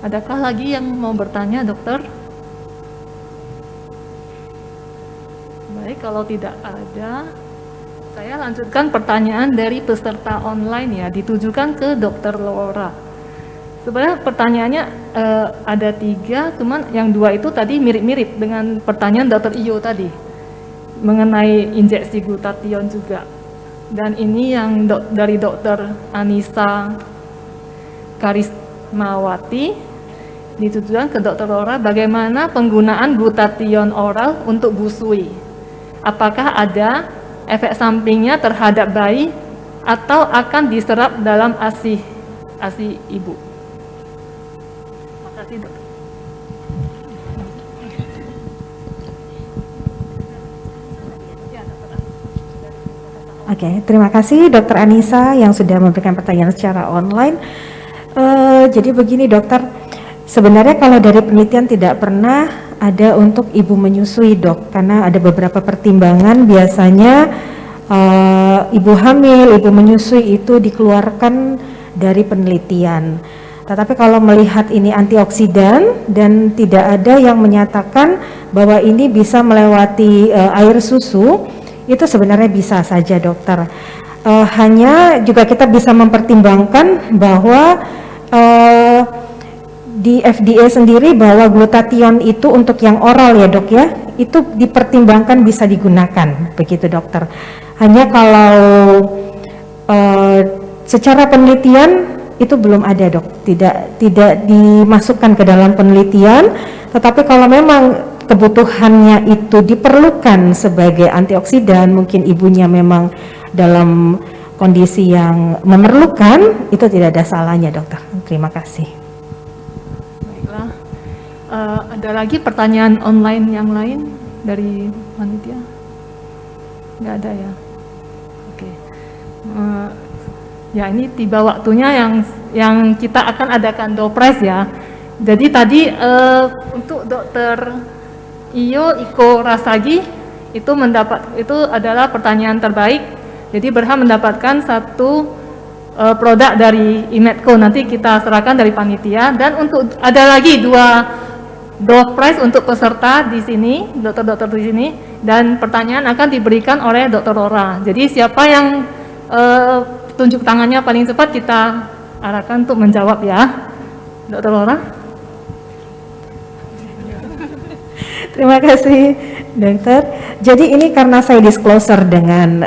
Adakah lagi yang mau bertanya, dokter? Baik, kalau tidak ada, saya lanjutkan pertanyaan dari peserta online ya, ditujukan ke Dr. Laura. Sebenarnya pertanyaannya ada 3, cuman yang 2 itu tadi mirip-mirip dengan pertanyaan Dr. Iyo tadi, mengenai injeksi glutathione juga. Dan ini yang dari Dr. Anissa Karismawati, ditujukan ke Dr. Laura, bagaimana penggunaan glutathione oral untuk busui? Apakah ada efek sampingnya terhadap bayi atau akan diserap dalam ASI ibu? Terima kasih, dok. Oke, terima kasih Dokter Anissa yang sudah memberikan pertanyaan secara online. Jadi begini dokter, sebenarnya kalau dari penelitian tidak pernah ada untuk ibu menyusui dok, karena ada beberapa pertimbangan. Biasanya ibu hamil, ibu menyusui itu dikeluarkan dari penelitian. Tetapi kalau melihat ini antioksidan dan tidak ada yang menyatakan bahwa ini bisa melewati air susu, itu sebenarnya bisa saja dokter. Hanya juga kita bisa mempertimbangkan bahwa di FDA sendiri bahwa glutathione itu untuk yang oral ya dok ya, itu dipertimbangkan bisa digunakan, begitu dokter. Hanya kalau secara penelitian itu belum ada dok, tidak dimasukkan ke dalam penelitian. Tetapi kalau memang kebutuhannya itu diperlukan sebagai antioksidan, mungkin ibunya memang dalam kondisi yang memerlukan, itu tidak ada salahnya dokter. Terima kasih. Ada lagi pertanyaan online yang lain dari panitia? Nggak ada ya? Oke. Ya ini tiba waktunya yang kita akan adakan dopres ya. Jadi tadi untuk Dokter Iko Rasagi itu adalah pertanyaan terbaik. Jadi berhak mendapatkan satu produk dari Imetco, nanti kita serahkan dari panitia. Dan untuk ada lagi 2 door prize untuk peserta di sini, dokter-dokter di sini, dan pertanyaan akan diberikan oleh Dr. Laura. Jadi siapa yang tunjuk tangannya paling cepat kita arahkan untuk menjawab ya, Dr. Laura. Terima kasih dokter. Jadi ini karena saya disclosure dengan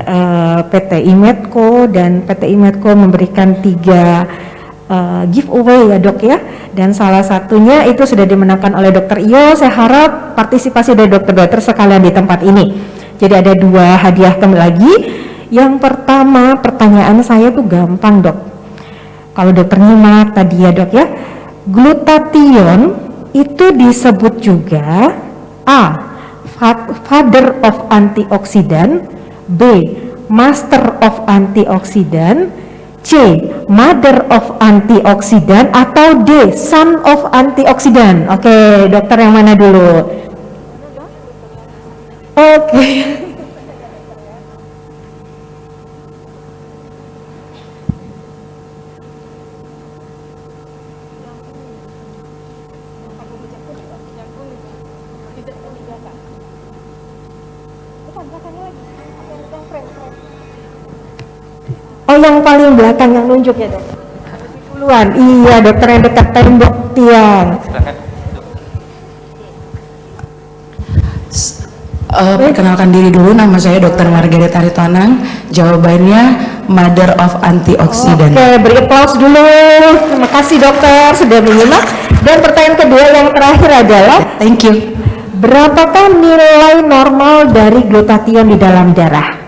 PT Imetco, dan PT Imetco memberikan 3 giveaway ya dok ya, dan salah satunya itu sudah dimenangkan oleh Dokter Iyo. Saya harap partisipasi dari dokter-dokter sekalian di tempat ini. Jadi ada 2 hadiah kami lagi. Yang pertama, pertanyaan saya tuh gampang dok. Kalau dokter nyimak tadi ya dok ya, glutathione itu disebut juga A, father of antioxidant, B, master of antioxidant, C, mother of antioxidant, atau D, son of antioxidant. Oke, dokter yang mana dulu? Oke. Oh, yang paling belakang yang nunjuk ya dok. Duluan, iya dokter yang dekat tembok tiang. Perkenalkan diri dulu, nama saya Dr. Margaret Aritonang. Jawabannya Mother of Antioxidant. Oke, beri aplaus dulu. Terima kasih dokter sudah menyimak. Dan pertanyaan kedua yang terakhir adalah, Thank you. berapakah nilai normal dari glutathione di dalam darah?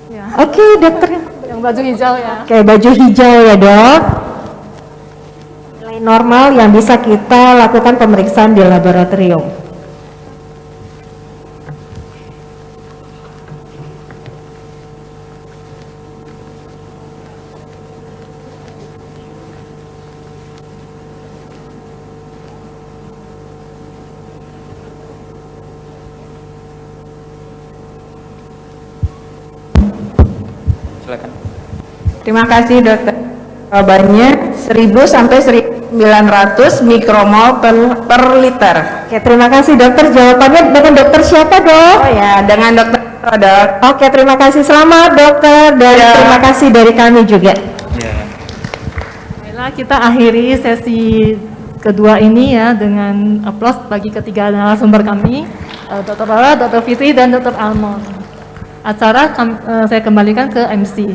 Ya. Oke, dokter. Yang baju hijau ya. Oke, baju hijau ya dok. Nilai normal yang bisa kita lakukan pemeriksaan di laboratorium. Silakan. Terima kasih dokter. Jawabannya 1000 sampai 1900 mikromol per liter. Oke, terima kasih dokter. Jawabannya dengan dokter siapa dok? Oh ya, dengan dokter dok. Oke, terima kasih. Selamat dokter dan Ya. terima kasih dari kami juga. Baiklah, kita akhiri sesi kedua ini ya dengan aplaus bagi ketiga narasumber kami, Dr. Laura, Dr. Fitri, dan Dr. Almond. Acara saya kembalikan ke MC.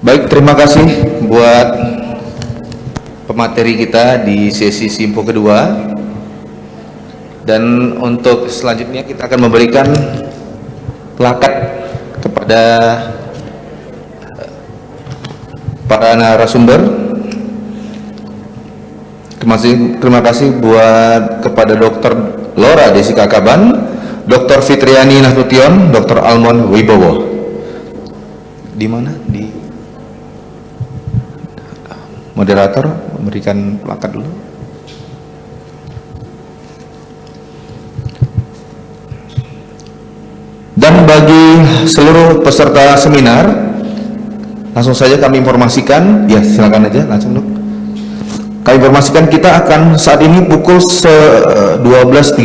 Baik, terima kasih buat pemateri kita di sesi Simpo kedua. Dan untuk selanjutnya kita akan memberikan plakat kepada para narasumber. Terima kasih buat kepada Dr. Laura Desika Kaban, Dr. Fitriani Nasution, Dr. Almond Wibowo. Di mana? Di moderator memberikan plakat dulu. Dan bagi seluruh peserta seminar, langsung saja kami informasikan, ya silakan aja langsung dok. Kami informasikan kita akan saat ini pukul 12.30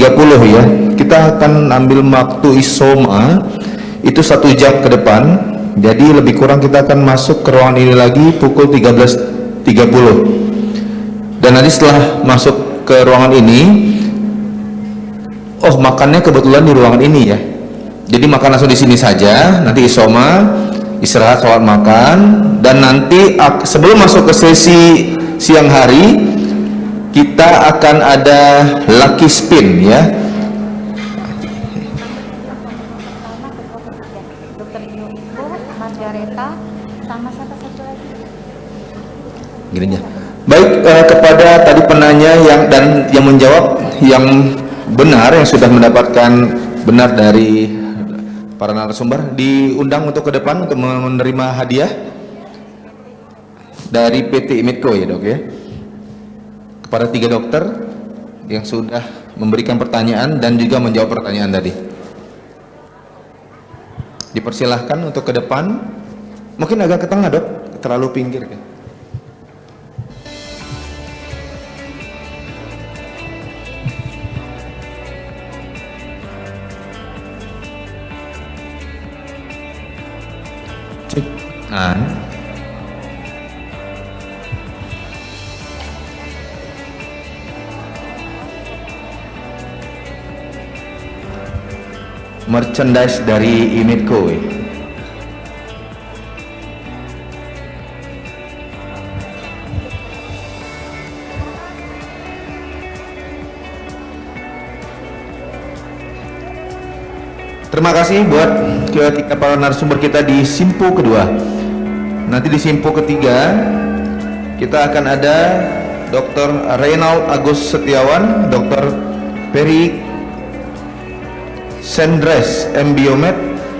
ya, kita akan ambil waktu isoma itu 1 jam ke depan. Jadi lebih kurang kita akan masuk ke ruangan ini lagi pukul 13.30. Dan nanti setelah masuk ke ruangan ini, makannya kebetulan di ruangan ini ya. Jadi makan langsung di sini saja, nanti isoma, istirahat, sholat, makan, dan nanti sebelum masuk ke sesi siang hari, kita akan ada lucky spin ya. Gini aja. Baik, kepada tadi penanya yang menjawab yang benar, yang sudah mendapatkan benar dari para narasumber, diundang untuk ke depan untuk menerima hadiah dari PT Imidco ya dok ya. Kepada 3 dokter yang sudah memberikan pertanyaan dan juga menjawab pertanyaan tadi, dipersilahkan untuk ke depan. Mungkin agak ke tengah dok, terlalu pinggir kan. Merchandise dari Imidco. Terima kasih buat kita para narasumber kita di Simpo kedua. Nanti di Simpo ketiga kita akan ada Dr. Reynald Agus Setiawan, Dr. Peri Sendres Mbiomed,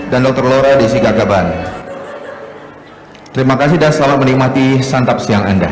dan Dr. Laura Desika Kaban. Terima kasih dan selamat menikmati santap siang Anda.